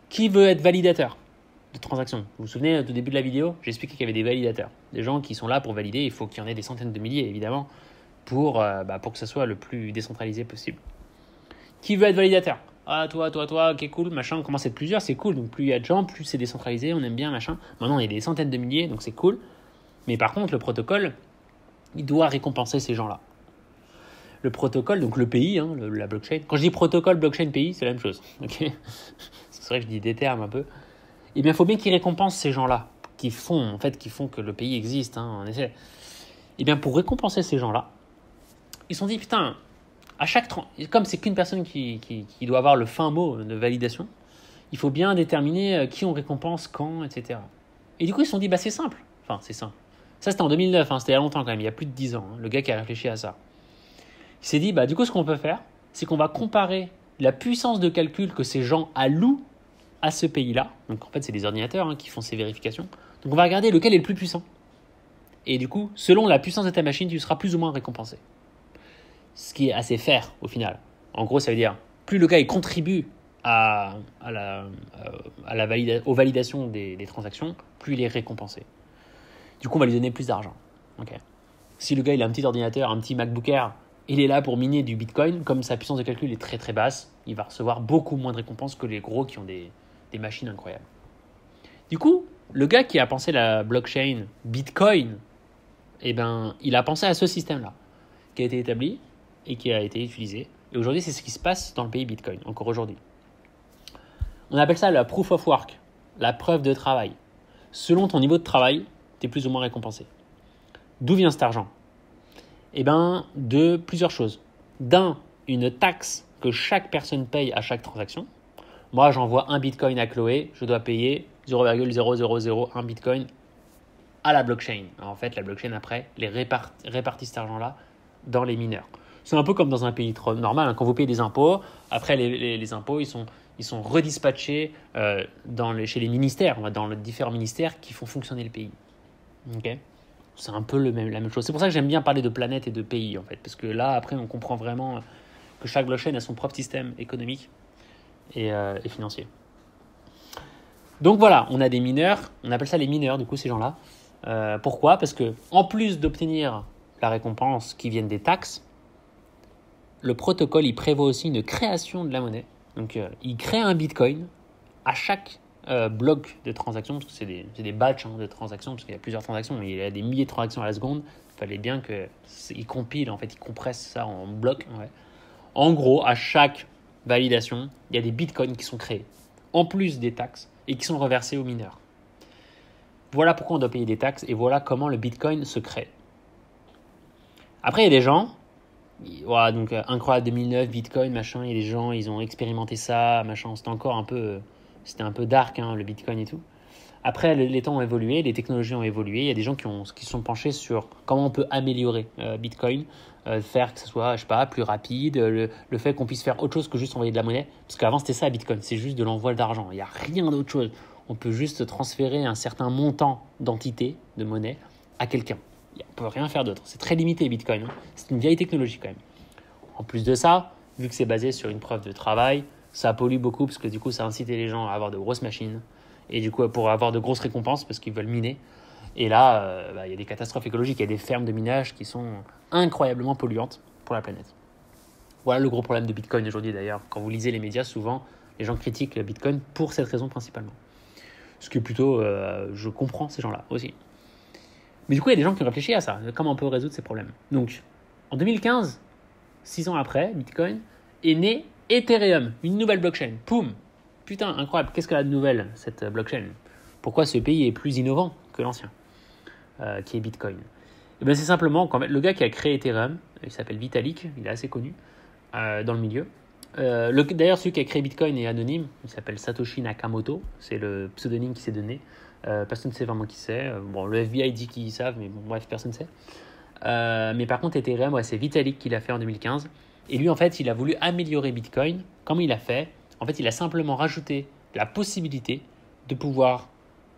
qui veut être validateur de transactions. Vous vous souvenez, au début de la vidéo, j'ai expliqué qu'il y avait des validateurs, des gens qui sont là pour valider. Il faut qu'il y en ait des centaines de milliers, évidemment, pour que ça soit le plus décentralisé possible. Qui veut être validateur? Toi, ok, cool, machin, on commence à être plusieurs, c'est cool. Donc plus il y a de gens, plus c'est décentralisé, on aime bien, machin. Maintenant, il y a des centaines de milliers, donc c'est cool. Mais par contre, le protocole, il doit récompenser ces gens-là. Le protocole, donc le pays, la blockchain. Quand je dis protocole, blockchain, pays, c'est la même chose. Okay, c'est vrai que je dis des termes un peu. Eh bien, il faut bien qu'ils récompensent ces gens-là, qui font que le pays existe, en effet. Eh bien, pour récompenser ces gens-là, ils se sont dit, putain, comme c'est qu'une personne qui doit avoir le fin mot de validation, il faut bien déterminer qui on récompense, quand, etc. Et du coup, ils se sont dit, c'est simple. Enfin, c'est simple. Ça, c'était en 2009, c'était il y a longtemps quand même, il y a plus de 10 ans, le gars qui a réfléchi à ça. Il s'est dit, du coup, ce qu'on peut faire, c'est qu'on va comparer la puissance de calcul que ces gens allouent à ce pays-là. Donc, en fait, c'est des ordinateurs qui font ces vérifications. Donc, on va regarder lequel est le plus puissant. Et du coup, selon la puissance de ta machine, tu seras plus ou moins récompensé. Ce qui est assez fair, au final. En gros, ça veut dire, plus le gars il contribue aux validations des transactions, plus il est récompensé. Du coup, on va lui donner plus d'argent. Okay. Si le gars il a un petit ordinateur, un petit MacBook Air, il est là pour miner du Bitcoin, comme sa puissance de calcul est très très basse, il va recevoir beaucoup moins de récompenses que les gros qui ont des machines incroyables. Du coup, le gars qui a pensé la blockchain Bitcoin, il a pensé à ce système-là, qui a été établi et qui a été utilisé. Et aujourd'hui, c'est ce qui se passe dans le pays Bitcoin, encore aujourd'hui. On appelle ça la proof of work, la preuve de travail. Selon ton niveau de travail, tu es plus ou moins récompensé. D'où vient cet argent ? De plusieurs choses. Une taxe que chaque personne paye à chaque transaction. Moi, j'envoie un Bitcoin à Chloé, je dois payer 0,0001 Bitcoin à la blockchain. Alors, en fait, la blockchain, après, les répartit cet argent-là dans les mineurs. C'est un peu comme dans un pays normal. Quand vous payez des impôts, après, les impôts, ils sont redispatchés chez les ministères, dans les différents ministères qui font fonctionner le pays. Okay, c'est un peu la même chose. C'est pour ça que j'aime bien parler de planète et de pays, en fait. Parce que là, après, on comprend vraiment que chaque blockchain a son propre système économique et financier. Donc voilà, on a des mineurs. On appelle ça les mineurs, du coup, ces gens-là. Pourquoi ? Parce que en plus d'obtenir la récompense qui viennent des taxes, le protocole, il prévoit aussi une création de la monnaie. Donc, il crée un Bitcoin à chaque bloc de transactions, parce que c'est des batchs de transactions, parce qu'il y a plusieurs transactions, mais il y a des milliers de transactions à la seconde. Il fallait bien qu'il compile, en fait, il compresse ça en blocs. Ouais. En gros, à chaque validation, il y a des Bitcoins qui sont créés, en plus des taxes, et qui sont reversés aux mineurs. Voilà pourquoi on doit payer des taxes, et voilà comment le Bitcoin se crée. Après, il y a des gens, donc incroyable 2009, Bitcoin, machin, il y a des gens, ils ont expérimenté ça, machin, c'était un peu dark, le Bitcoin et tout. Après, les temps ont évolué, les technologies ont évolué, il y a des gens qui se sont penchés sur comment on peut améliorer Bitcoin, faire que ce soit, plus rapide, le fait qu'on puisse faire autre chose que juste envoyer de la monnaie, parce qu'avant c'était ça Bitcoin, c'est juste de l'envoi d'argent, il n'y a rien d'autre chose. On peut juste transférer un certain montant d'entité, de monnaie, à quelqu'un. On ne peut rien faire d'autre. C'est très limité Bitcoin. C'est une vieille technologie quand même. En plus de ça, vu que c'est basé sur une preuve de travail, ça pollue beaucoup parce que du coup, ça incite les gens à avoir de grosses machines et du coup, pour avoir de grosses récompenses parce qu'ils veulent miner. Et là, il y a des catastrophes écologiques. Il y a des fermes de minage qui sont incroyablement polluantes pour la planète. Voilà le gros problème de Bitcoin aujourd'hui d'ailleurs. Quand vous lisez les médias, souvent, les gens critiquent le Bitcoin pour cette raison principalement. Ce qui est plutôt, je comprends ces gens-là aussi. Mais du coup, il y a des gens qui ont réfléchi à ça. Comment on peut résoudre ces problèmes ? Donc, en 2015, 6 ans après, Bitcoin, est né Ethereum, une nouvelle blockchain. Poum ! Putain, incroyable. Qu'est-ce qu'elle a de nouvelle, cette blockchain ? Pourquoi ce pays est plus innovant que l'ancien, qui est Bitcoin ? C'est simplement, le gars qui a créé Ethereum, il s'appelle Vitalik, il est assez connu dans le milieu. D'ailleurs, celui qui a créé Bitcoin est anonyme. Il s'appelle Satoshi Nakamoto. C'est le pseudonyme qui s'est donné. Personne ne sait vraiment qui c'est. Bon, le FBI dit qu'ils savent, mais bon, bref, personne ne sait. Mais par contre, Ethereum, ouais, c'est Vitalik qui l'a fait en 2015. Et lui, en fait, il a voulu améliorer Bitcoin. Comment il a fait? En fait, il a simplement rajouté la possibilité de pouvoir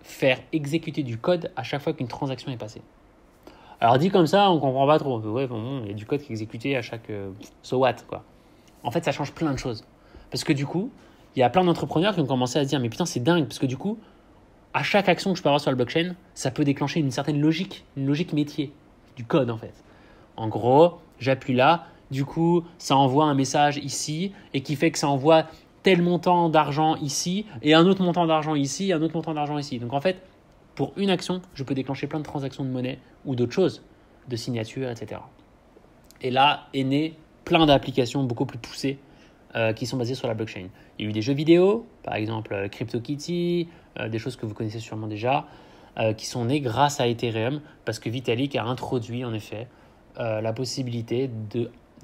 faire exécuter du code à chaque fois qu'une transaction est passée. Alors, dit comme ça, on ne comprend pas trop. Ouais, bon, il y a du code qui est exécuté à chaque so what, quoi. En fait, ça change plein de choses. Parce que du coup, il y a plein d'entrepreneurs qui ont commencé à se dire mais putain, c'est dingue. Parce que du coup, à chaque action que je peux avoir sur la blockchain, ça peut déclencher une certaine logique, une logique métier, du code en fait. En gros, j'appuie là, du coup, ça envoie un message ici et qui fait que ça envoie tel montant d'argent ici et un autre montant d'argent ici et un autre montant d'argent ici. Donc en fait, pour une action, je peux déclencher plein de transactions de monnaie ou d'autres choses, de signatures, etc. Et là est né plein d'applications beaucoup plus poussées qui sont basées sur la blockchain. Il y a eu des jeux vidéo, par exemple CryptoKitty, des choses que vous connaissez sûrement déjà, qui sont nées grâce à Ethereum parce que Vitalik a introduit en effet la possibilité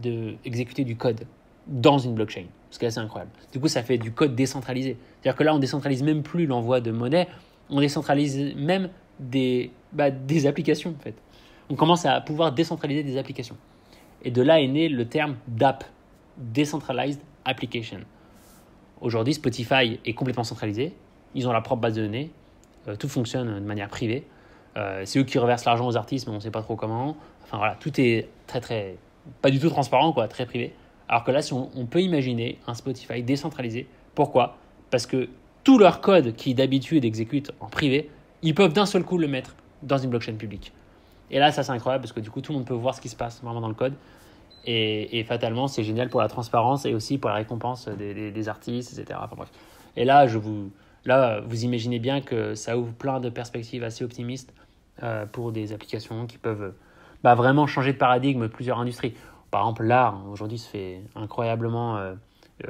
de exécuter du code dans une blockchain. Ce qui est assez incroyable. Du coup, ça fait du code décentralisé. C'est-à-dire que là, on décentralise même plus l'envoi de monnaie, on décentralise même des applications en fait. On commence à pouvoir décentraliser des applications. Et de là est né le terme DApp, Decentralized Application. Aujourd'hui, Spotify est complètement centralisé. Ils ont leur propre base de données. Tout fonctionne de manière privée. C'est eux qui reversent l'argent aux artistes, mais on ne sait pas trop comment. Enfin voilà, tout est très, pas du tout transparent, quoi, très privé. Alors que là, si on peut imaginer un Spotify décentralisé. Pourquoi? Parce que tout leur code qui d'habitude exécutent en privé, ils peuvent d'un seul coup le mettre dans une blockchain publique. Et là, ça c'est incroyable parce que du coup, tout le monde peut voir ce qui se passe vraiment dans le code. Et fatalement, c'est génial pour la transparence et aussi pour la récompense des artistes, etc. Enfin bref. Et là, vous imaginez bien que ça ouvre plein de perspectives assez optimistes pour des applications qui peuvent vraiment changer de paradigme de plusieurs industries. Par exemple, l'art, aujourd'hui, se fait incroyablement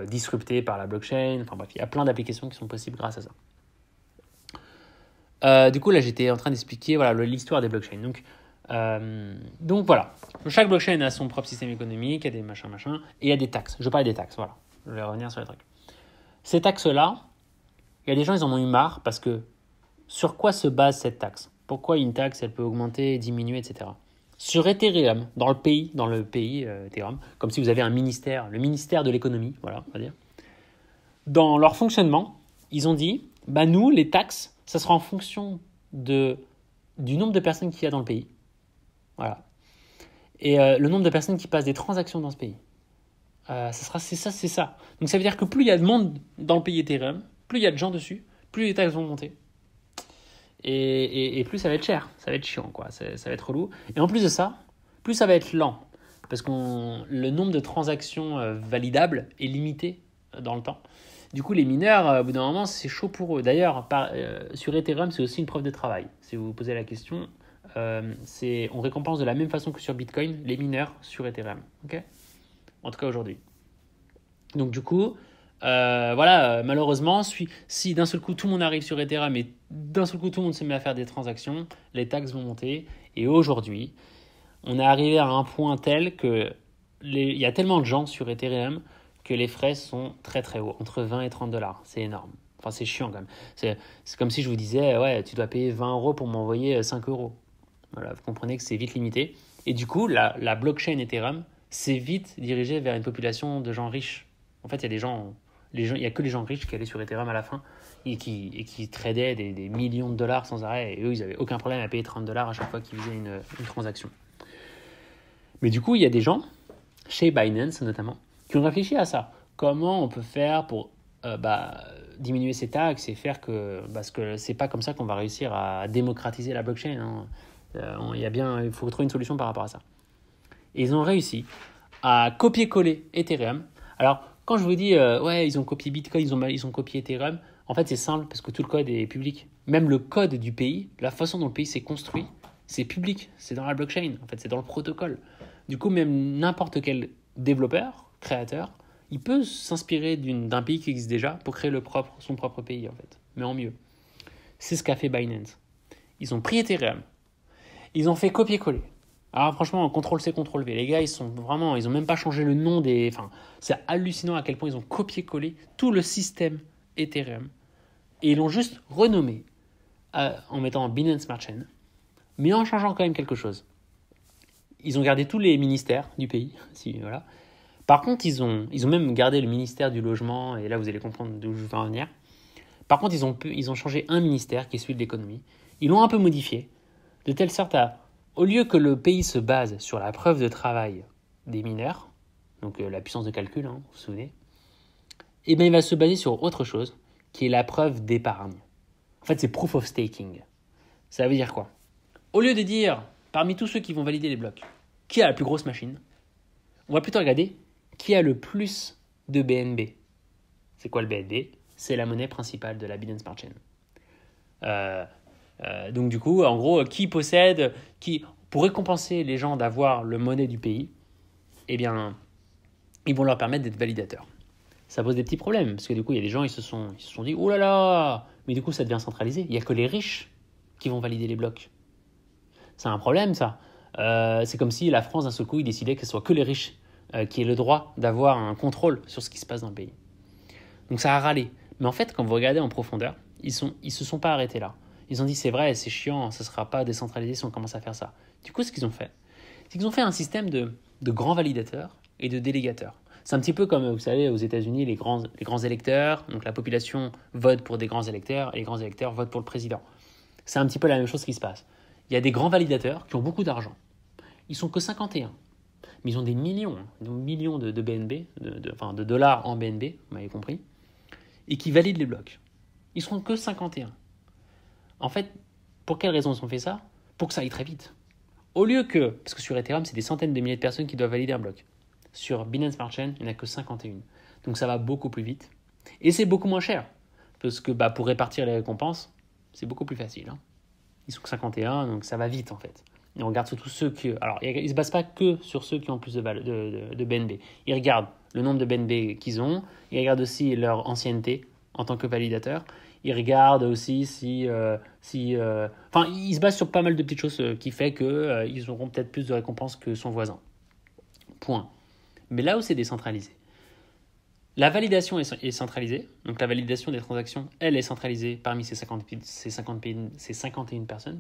disrupté par la blockchain. Enfin bref, il y a plein d'applications qui sont possibles grâce à ça. Du coup, là, j'étais en train d'expliquer l'histoire des blockchains. Donc voilà, chaque blockchain a son propre système économique, il y a des machins, et il y a des taxes. Je parlais des taxes, voilà. Je vais revenir sur les trucs. Ces taxes-là, il y a des gens, ils en ont eu marre parce que sur quoi se base cette taxe? Pourquoi une taxe, elle peut augmenter, diminuer, etc. Sur Ethereum, dans le pays Ethereum, comme si vous avez un ministère, le ministère de l'économie, voilà, on va dire. Dans leur fonctionnement, ils ont dit, nous, les taxes, ça sera en fonction du nombre de personnes qu'il y a dans le pays. Voilà. Et le nombre de personnes qui passent des transactions dans ce pays. C'est ça. Donc ça veut dire que plus il y a de monde dans le pays Ethereum, plus il y a de gens dessus, plus les taxes vont monter. Et plus ça va être cher, ça va être chiant, quoi. Ça va être relou. Et en plus de ça, plus ça va être lent. Parce que le nombre de transactions validables est limité dans le temps. Du coup, les mineurs, au bout d'un moment, c'est chaud pour eux. D'ailleurs, sur Ethereum, c'est aussi une preuve de travail. Si vous vous posez la question, on récompense de la même façon que sur Bitcoin les mineurs sur Ethereum. Okay, en tout cas aujourd'hui. Donc du coup, malheureusement, si d'un seul coup tout le monde arrive sur Ethereum et d'un seul coup tout le monde se met à faire des transactions, les taxes vont monter. Et aujourd'hui, on est arrivé à un point tel que il y a tellement de gens sur Ethereum que les frais sont très très hauts, entre 20 et 30 $. C'est énorme. Enfin, c'est chiant quand même. C'est comme si je vous disais, ouais, tu dois payer 20 € pour m'envoyer 5 €. Voilà, vous comprenez que c'est vite limité. Et du coup, la blockchain Ethereum s'est vite dirigée vers une population de gens riches. En fait, il y a que les gens riches qui allaient sur Ethereum à la fin et qui tradaient des millions de dollars sans arrêt. Et eux, ils n'avaient aucun problème à payer 30 $ à chaque fois qu'ils faisaient une transaction. Mais du coup, il y a des gens, chez Binance notamment, qui ont réfléchi à ça. Comment on peut faire pour diminuer ces taxes et faire parce que c'est pas comme ça qu'on va réussir à démocratiser la blockchain. Hein. Il faut trouver une solution par rapport à ça. Et ils ont réussi à copier-coller Ethereum. Alors, quand je vous dis, ils ont copié Bitcoin, ils ont copié Ethereum, en fait, c'est simple parce que tout le code est public. Même le code du pays, la façon dont le pays s'est construit, c'est public. C'est dans la blockchain, en fait, c'est dans le protocole. Du coup, même n'importe quel développeur, créateur, il peut s'inspirer d'un pays qui existe déjà pour créer son propre pays, en fait, mais en mieux. C'est ce qu'a fait Binance. Ils ont pris Ethereum, ils ont fait copier-coller. Alors franchement, CTRL-C, CTRL-V, les gars, ils ont même pas changé le nom des... Enfin, c'est hallucinant à quel point ils ont copié-collé tout le système Ethereum. Et ils l'ont juste renommé en mettant Binance Smart Chain, mais en changeant quand même quelque chose. Ils ont gardé tous les ministères du pays. Voilà. Par contre, ils ont même gardé le ministère du logement, et là vous allez comprendre d'où je veux en venir. Par contre, ils ont changé un ministère qui est celui de l'économie. Ils l'ont un peu modifié, de telle sorte au lieu que le pays se base sur la preuve de travail des mineurs, donc la puissance de calcul, vous vous souvenez, eh bien, il va se baser sur autre chose, qui est la preuve d'épargne. En fait, c'est proof of staking. Ça veut dire quoi? Au lieu de dire, parmi tous ceux qui vont valider les blocs, qui a la plus grosse machine, on va plutôt regarder qui a le plus de BNB. C'est quoi le BNB? C'est la monnaie principale de la Binance Smart Chain. Donc du coup, en gros, pour récompenser les gens d'avoir le monnaie du pays, eh bien, ils vont leur permettre d'être validateurs. Ça pose des petits problèmes, parce que du coup, il y a des gens, ils se sont dit, oh là là, mais du coup, ça devient centralisé. Il n'y a que les riches qui vont valider les blocs. C'est un problème, ça. C'est comme si la France, d'un seul coup, il décidait que ce soit que les riches qui aient le droit d'avoir un contrôle sur ce qui se passe dans le pays. Donc ça a râlé. Mais en fait, quand vous regardez en profondeur, ils se sont pas arrêtés là. Ils ont dit, c'est vrai, c'est chiant, ça ne sera pas décentralisé si on commence à faire ça. Du coup, ce qu'ils ont fait, c'est qu'ils ont fait un système de grands validateurs et de délégateurs. C'est un petit peu comme, vous savez, aux États-Unis, les grands électeurs, donc la population vote pour des grands électeurs et les grands électeurs votent pour le président. C'est un petit peu la même chose qui se passe. Il y a des grands validateurs qui ont beaucoup d'argent. Ils sont que 51, mais ils ont des millions de BNB, de dollars en BNB, vous m'avez compris, et qui valident les blocs. Ils seront que 51. En fait, pour quelle raison ils ont fait ça? Pour que ça aille très vite. Au lieu que, parce que sur Ethereum, c'est des centaines de milliers de personnes qui doivent valider un bloc. Sur Binance Smart Chain, il n'y en a que 51. Donc ça va beaucoup plus vite. Et c'est beaucoup moins cher. Parce que pour répartir les récompenses, c'est beaucoup plus facile. Ils sont que 51, donc ça va vite en fait. Et on regarde surtout ceux qui... Alors, ils ne se basent pas que sur ceux qui ont plus de BNB. Ils regardent le nombre de BNB qu'ils ont. Ils regardent aussi leur ancienneté en tant que validateur. Ils regardent aussi ils se basent sur pas mal de petites choses qui fait qu'ils auront peut-être plus de récompenses que son voisin. Point. Mais là où c'est décentralisé, la validation est centralisée. Donc la validation des transactions, elle est centralisée parmi ces 51 personnes.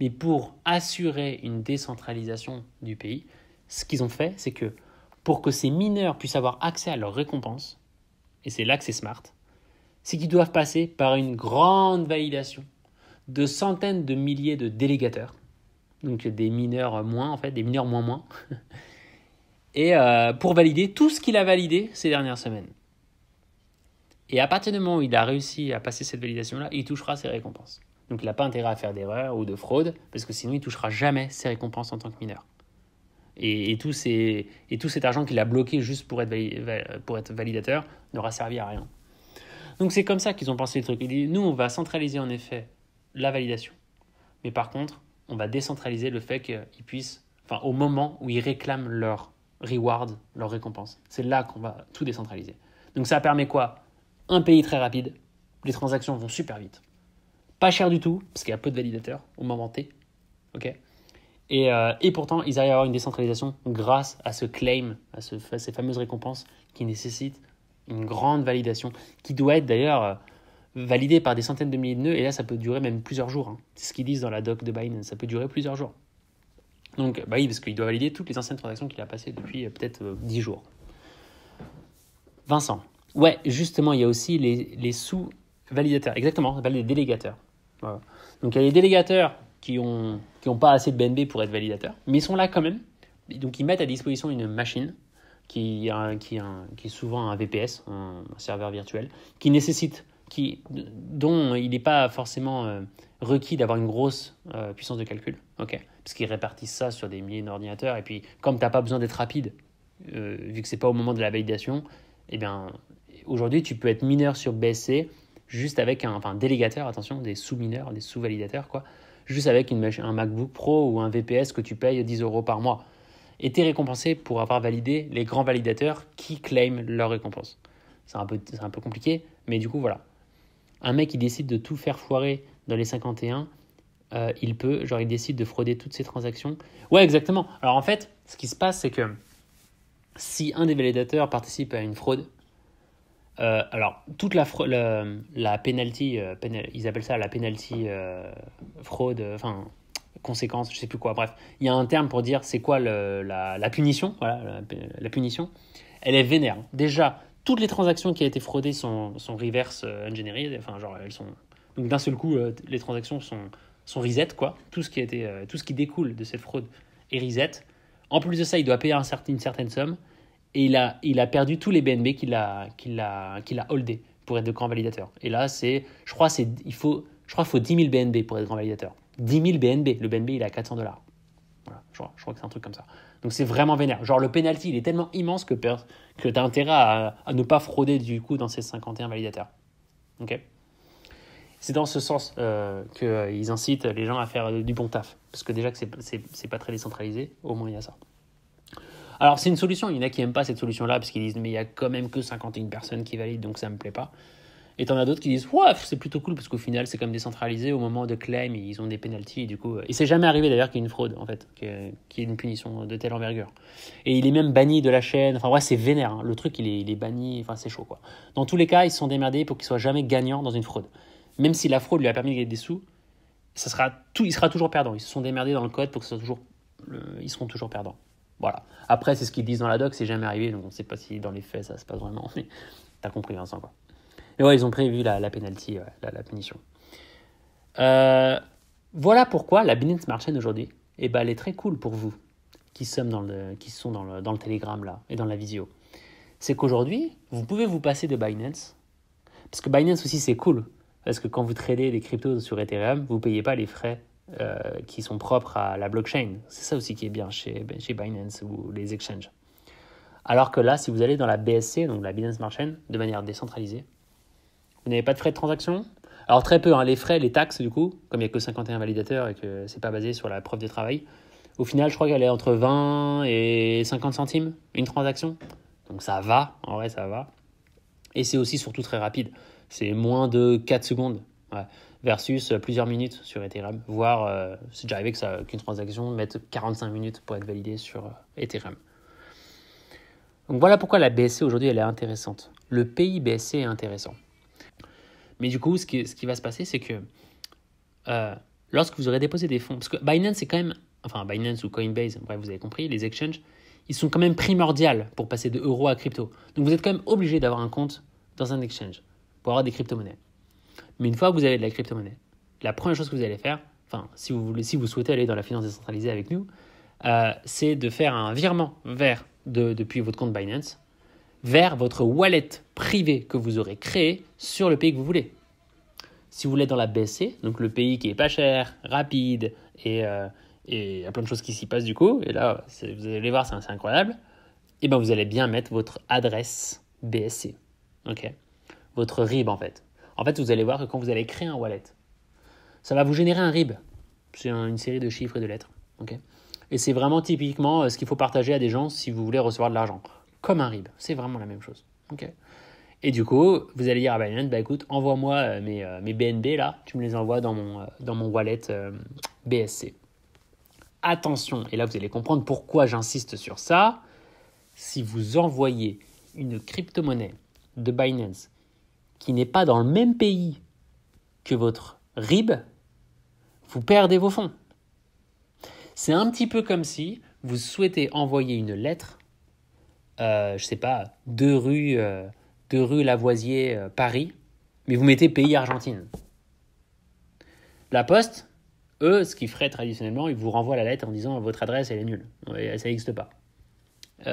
Mais pour assurer une décentralisation du pays, ce qu'ils ont fait, c'est que pour que ces mineurs puissent avoir accès à leurs récompenses, et c'est là que c'est smart, c'est qu'ils doivent passer par une grande validation de centaines de milliers de délégateurs, donc des mineurs moins, et pour valider tout ce qu'il a validé ces dernières semaines. Et à partir du moment où il a réussi à passer cette validation-là, il touchera ses récompenses. Donc il n'a pas intérêt à faire d'erreur ou de fraude, parce que sinon il ne touchera jamais ses récompenses en tant que mineur. Et tout cet argent qu'il a bloqué juste pour être validateur n'aura servi à rien. Donc c'est comme ça qu'ils ont pensé le truc. Ils disent, nous on va centraliser en effet la validation, mais par contre on va décentraliser le fait qu'ils puissent, au moment où ils réclament leur reward, leur récompense. C'est là qu'on va tout décentraliser. Donc ça permet quoi? Un pays très rapide, les transactions vont super vite. Pas cher du tout, parce qu'il y a peu de validateurs au moment T. Okay, et pourtant, ils arrivent à avoir une décentralisation grâce à ce claim, à ces fameuses récompenses qui nécessitent une grande validation, qui doit être d'ailleurs validée par des centaines de milliers de nœuds, et là, ça peut durer même plusieurs jours. C'est ce qu'ils disent dans la doc de Binance, ça peut durer plusieurs jours. Donc, oui, parce qu'il doit valider toutes les anciennes transactions qu'il a passées depuis peut-être 10 jours. Vincent. Ouais, justement, il y a aussi les sous-validateurs. Exactement, on appelle les délégateurs. Voilà. Donc, il y a les délégateurs qui ont pas assez de BNB pour être validateurs, mais ils sont là quand même. Donc, ils mettent à disposition une machine qui est souvent un VPS, un serveur virtuel, dont il n'est pas forcément requis d'avoir une grosse puissance de calcul, parce qu'ils répartissent ça sur des milliers d'ordinateurs, et puis comme tu n'as pas besoin d'être rapide, vu que ce n'est pas au moment de la validation, eh bien, aujourd'hui, tu peux être mineur sur BSC juste avec un délégateur, attention, des sous-mineurs, des sous-validateurs, juste avec un MacBook Pro ou un VPS que tu payes 10 € par mois. Et tu es récompensé pour avoir validé les grands validateurs qui claiment leur récompense. C'est un peu compliqué, mais du coup, voilà. Un mec qui décide de tout faire foirer dans les 51, il décide de frauder toutes ces transactions. Ouais, exactement. Alors en fait, ce qui se passe, c'est que si un des validateurs participe à une fraude, alors toute la penalty, ils appellent ça la penalty fraude, conséquence, je sais plus quoi. Bref, il y a un terme pour dire c'est quoi la punition. Voilà, la punition, elle est vénère. Déjà, toutes les transactions qui ont été fraudées sont reverse engineered. Elles sont donc d'un seul coup, les transactions sont reset, quoi. Tout ce qui découle de cette fraude est reset. En plus de ça, il doit payer une certaine somme. Et il a perdu tous les BNB qu'il a holdés pour être de grand validateur. Et là, je crois qu'il faut 10 000 BNB pour être grand validateur. 10 000 BNB. Le BNB, il est à $400. Voilà, je crois que c'est un truc comme ça. Donc, c'est vraiment vénère. Genre, le penalty, il est tellement immense que tu as intérêt à ne pas frauder du coup dans ces 51 validateurs. Ok ? C'est dans ce sens qu'ils incitent les gens à faire du bon taf. Parce que déjà que c'est pas très décentralisé, au moins il y a ça. Alors, c'est une solution. Il y en a qui n'aiment pas cette solution-là parce qu'ils disent « mais il n'y a quand même que 51 personnes qui valident, donc ça ne me plaît pas ». Et t'en as d'autres qui disent « ouais, c'est plutôt cool parce qu'au final, c'est comme décentralisé. Au moment de claim, ils ont des penalties. Et du coup, et c'est jamais arrivé d'ailleurs qu'il y ait une fraude, en fait, qu'il y ait une punition de telle envergure. Et il est même banni de la chaîne. Enfin, ouais, c'est vénère. Hein. Le truc, il est banni. Enfin, c'est chaud, quoi. Dans tous les cas, ils se sont démerdés pour qu'il soit jamais gagnant dans une fraude. Même si la fraude lui a permis de gagner des sous, il sera toujours perdant. Ils se sont démerdés dans le code pour que ils seront toujours perdants. Voilà. Après, c'est ce qu'ils disent dans la doc, c'est jamais arrivé, donc on ne sait pas si dans les faits ça se passe vraiment. Mais t'as compris, Vincent, quoi. Mais ouais, ils ont prévu la penalty, la punition. Voilà pourquoi la Binance Smart Chain aujourd'hui, elle est très cool pour vous qui sont dans le Telegram là et dans la visio. C'est qu'aujourd'hui, vous pouvez vous passer de Binance, parce que Binance aussi c'est cool, parce que quand vous tradez des cryptos sur Ethereum, vous ne payez pas les frais qui sont propres à la blockchain. C'est ça aussi qui est bien chez Binance ou les exchanges. Alors que là, si vous allez dans la BSC, donc la Binance Smart Chain, de manière décentralisée, vous n'avez pas de frais de transaction. Alors très peu, hein, les frais, les taxes du coup, comme il n'y a que 51 validateurs et que c'est pas basé sur la preuve de travail, au final, je crois qu'elle est entre 20 et 50 centimes une transaction. Donc ça va, en vrai ça va. Et c'est aussi surtout très rapide. C'est moins de 4 secondes. Ouais. Versus plusieurs minutes sur Ethereum, voire c'est déjà arrivé qu'une transaction mette 45 minutes pour être validée sur Ethereum. Donc voilà pourquoi la BSC aujourd'hui elle est intéressante. Le pays BSC est intéressant. Mais du coup, ce qui va se passer, c'est que lorsque vous aurez déposé des fonds, parce que Binance c'est quand même, enfin Binance ou Coinbase, bref vous avez compris, les exchanges, ils sont quand même primordiales pour passer de euros à crypto. Donc vous êtes quand même obligé d'avoir un compte dans un exchange pour avoir des crypto-monnaies. Mais une fois que vous avez de la crypto-monnaie, la première chose que vous allez faire, enfin, si vous souhaitez aller dans la finance décentralisée avec nous, c'est de faire un virement depuis votre compte Binance vers votre wallet privé que vous aurez créé sur le pays que vous voulez. Si vous voulez dans la BSC, donc le pays qui est pas cher, rapide et il y a plein de choses qui s'y passent du coup, et là, vous allez voir, c'est incroyable, et ben vous allez bien mettre votre adresse BSC, ok, votre RIB en fait. En fait, vous allez voir que quand vous allez créer un wallet, ça va vous générer un RIB. C'est une série de chiffres et de lettres. Okay, et c'est vraiment typiquement ce qu'il faut partager à des gens si vous voulez recevoir de l'argent. Comme un RIB. C'est vraiment la même chose. Okay, et du coup, vous allez dire à Binance, écoute, envoie-moi mes BNB là, tu me les envoies dans mon wallet BSC. Attention, et là vous allez comprendre pourquoi j'insiste sur ça. Si vous envoyez une crypto-monnaie de Binance qui n'est pas dans le même pays que votre RIB, vous perdez vos fonds. C'est un petit peu comme si vous souhaitez envoyer une lettre, je ne sais pas, 2 rue Lavoisier, Paris, mais vous mettez pays Argentine. La Poste, eux, ce qu'ils feraient traditionnellement, ils vous renvoient la lettre en disant votre adresse, elle est nulle. Ouais, ça n'existe pas.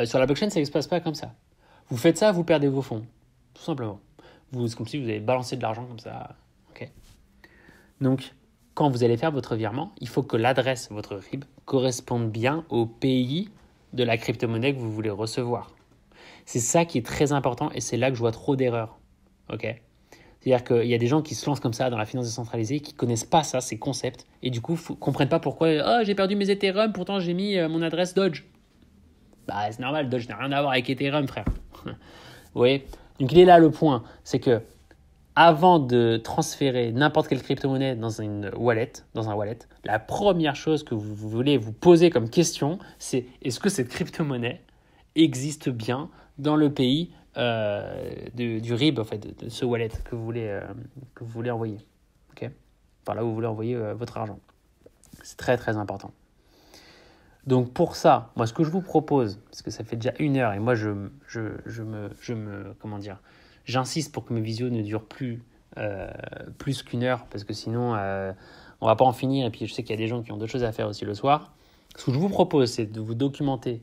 Sur la blockchain, ça ne se passe pas comme ça. Vous faites ça, vous perdez vos fonds. Tout simplement. C'est comme si vous avez balancé de l'argent comme ça. Okay. Donc, quand vous allez faire votre virement, il faut que l'adresse, votre RIB, corresponde bien au pays de la crypto-monnaie que vous voulez recevoir. C'est ça qui est très important et c'est là que je vois trop d'erreurs. Okay, c'est-à-dire qu'il y a des gens qui se lancent comme ça dans la finance décentralisée, qui ne connaissent pas ça, ces concepts, et du coup ne comprennent pas pourquoi « Oh, j'ai perdu mes Ethereum, pourtant j'ai mis mon adresse Dodge. » Bah, c'est normal, Dodge n'a rien à voir avec Ethereum, frère. Oui. Donc il est là le point, c'est que avant de transférer n'importe quelle crypto-monnaie dans un wallet, la première chose que vous voulez vous poser comme question, c'est est-ce que cette crypto-monnaie existe bien dans le pays du RIB, en fait, de ce wallet que vous voulez envoyer. Okay, par là où vous voulez envoyer votre argent. C'est très, très important. Donc pour ça, moi, ce que je vous propose, parce que ça fait déjà 1 heure et moi, comment dire, j'insiste pour que mes visios ne durent plus qu'1 heure, parce que sinon, on va pas en finir. Et puis, je sais qu'il y a des gens qui ont d'autres choses à faire aussi le soir. Ce que je vous propose, c'est de vous documenter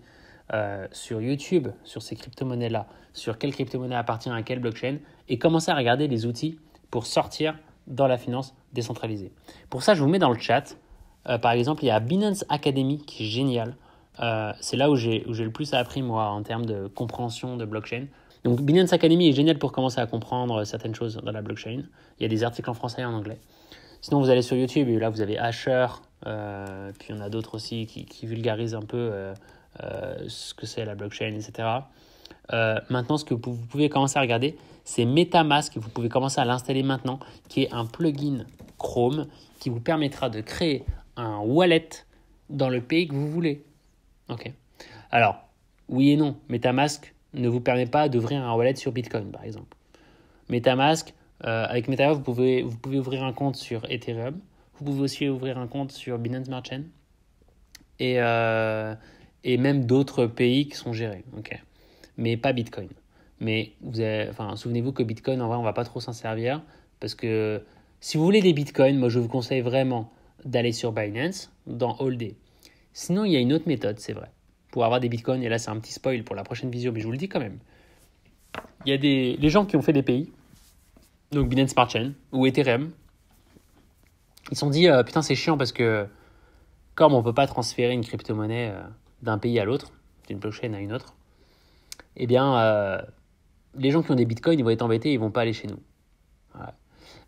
sur YouTube, sur ces crypto-monnaies-là, sur quelle crypto-monnaie appartient à quelle blockchain, et commencer à regarder les outils pour sortir dans la finance décentralisée. Pour ça, je vous mets dans le chat. Par exemple, il y a Binance Academy qui est génial. C'est là où j'ai le plus appris, moi, en termes de compréhension de blockchain. Donc, Binance Academy est génial pour commencer à comprendre certaines choses dans la blockchain. Il y a des articles en français et en anglais. Sinon, vous allez sur YouTube et là, vous avez Asher. Puis, il y en a d'autres aussi qui vulgarisent un peu ce que c'est la blockchain, etc. Maintenant, ce que vous pouvez commencer à regarder, c'est MetaMask. Vous pouvez commencer à l'installer maintenant, qui est un plugin Chrome qui vous permettra de créer un wallet dans le pays que vous voulez. Ok. Alors, oui et non. MetaMask ne vous permet pas d'ouvrir un wallet sur Bitcoin, par exemple. MetaMask, avec MetaMask, vous pouvez ouvrir un compte sur Ethereum. Vous pouvez aussi ouvrir un compte sur Binance Smart Chain. Et même d'autres pays qui sont gérés. Ok. Mais pas Bitcoin. Mais souvenez-vous que Bitcoin, en vrai, on ne va pas trop s'en servir. Parce que si vous voulez des Bitcoins, moi, je vous conseille vraiment d'aller sur Binance, dans All Day. Sinon, il y a une autre méthode, c'est vrai, pour avoir des Bitcoins. Et là, c'est un petit spoil pour la prochaine visio, mais je vous le dis quand même. Il y a les gens qui ont fait des pays, donc Binance Smart Chain ou Ethereum, ils se sont dit, putain, c'est chiant parce que comme on ne peut pas transférer une crypto-monnaie d'un pays à l'autre, d'une blockchain à une autre, eh bien, les gens qui ont des bitcoins, ils vont être embêtés, ils ne vont pas aller chez nous. Ouais.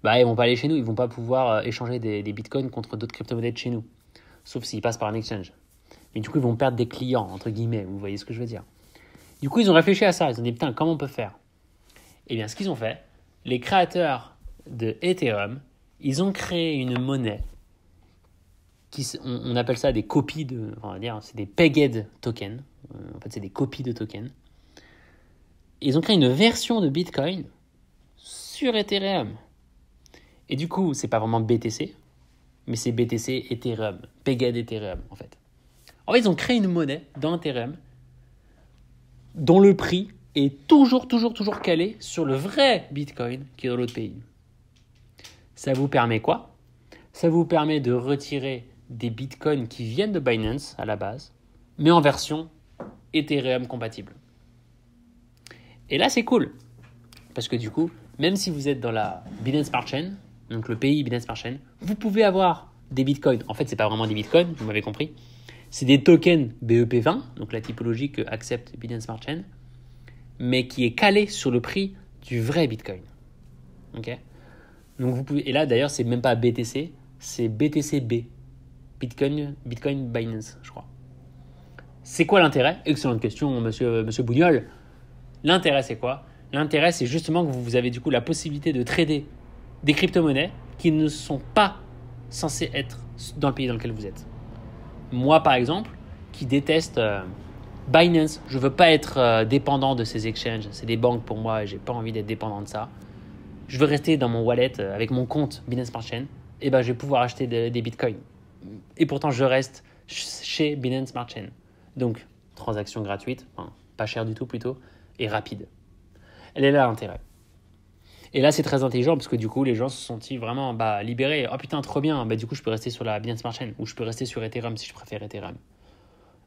Bah, ils ne vont pas aller chez nous, ils ne vont pas pouvoir échanger des bitcoins contre d'autres crypto-monnaies de chez nous, sauf s'ils passent par un exchange. Mais du coup, ils vont perdre des clients, entre guillemets, vous voyez ce que je veux dire. Du coup, ils ont réfléchi à ça, ils ont dit, putain, comment on peut faire? Eh bien, ce qu'ils ont fait, les créateurs de Ethereum, ils ont créé une monnaie on appelle ça des copies on va dire, c'est des pegged tokens. En fait, c'est des copies de tokens. Ils ont créé une version de Bitcoin sur Ethereum. Et du coup, c'est pas vraiment BTC, mais c'est BTC Ethereum, pegged Ethereum en fait. En fait, ils ont créé une monnaie dans Ethereum dont le prix est toujours calé sur le vrai Bitcoin qui est dans l'autre pays. Ça vous permet quoi? Ça vous permet de retirer des bitcoins qui viennent de Binance à la base, mais en version Ethereum compatible. Et là, c'est cool, parce que du coup, même si vous êtes dans la Binance Smart Chain, donc le pays Binance Smart Chain, vous pouvez avoir des bitcoins. En fait, c'est pas vraiment des bitcoins, vous m'avez compris. C'est des tokens BEP20, donc la typologie que accepte Binance Smart Chain, mais qui est calé sur le prix du vrai bitcoin. Ok? Donc vous pouvez, et là d'ailleurs, c'est même pas BTC, c'est BTCB. Bitcoin Binance, je crois. C'est quoi l'intérêt? Excellente question, monsieur Bougnol. L'intérêt, c'est quoi? L'intérêt, c'est justement que vous avez du coup la possibilité de trader des crypto-monnaies qui ne sont pas censées être dans le pays dans lequel vous êtes. Moi, par exemple, qui déteste Binance, je ne veux pas être dépendant de ces exchanges. C'est des banques pour moi et je n'ai pas envie d'être dépendant de ça. Je veux rester dans mon wallet avec mon compte Binance Smart Chain. Et ben, je vais pouvoir acheter des bitcoins. Et pourtant, je reste chez Binance Smart Chain. Donc, transaction gratuite, enfin, pas cher du tout plutôt, et rapide. Elle est là l'intérêt. Et là, c'est très intelligent parce que du coup, les gens se sont sentis vraiment libérés. Oh putain, trop bien. Du coup, je peux rester sur la Binance Smart Chain ou je peux rester sur Ethereum si je préfère Ethereum.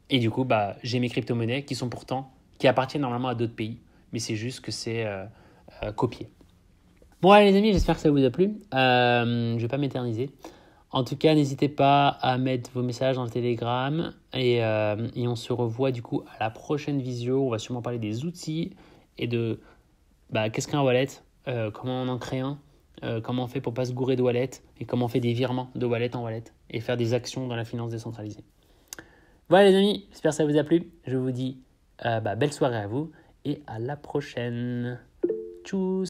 Et du coup, j'ai mes crypto-monnaies qui appartiennent normalement à d'autres pays, mais c'est juste que c'est copié. Bon, allez les amis, j'espère que ça vous a plu. Je ne vais pas m'éterniser. En tout cas, n'hésitez pas à mettre vos messages dans le Telegram et on se revoit du coup à la prochaine visio. On va sûrement parler des outils et de qu'est-ce qu'un wallet, comment on en crée un, comment on fait pour ne pas se gourer de wallet et comment on fait des virements de wallet en wallet et faire des actions dans la finance décentralisée. Voilà les amis, j'espère que ça vous a plu. Je vous dis belle soirée à vous et à la prochaine. Tchuss.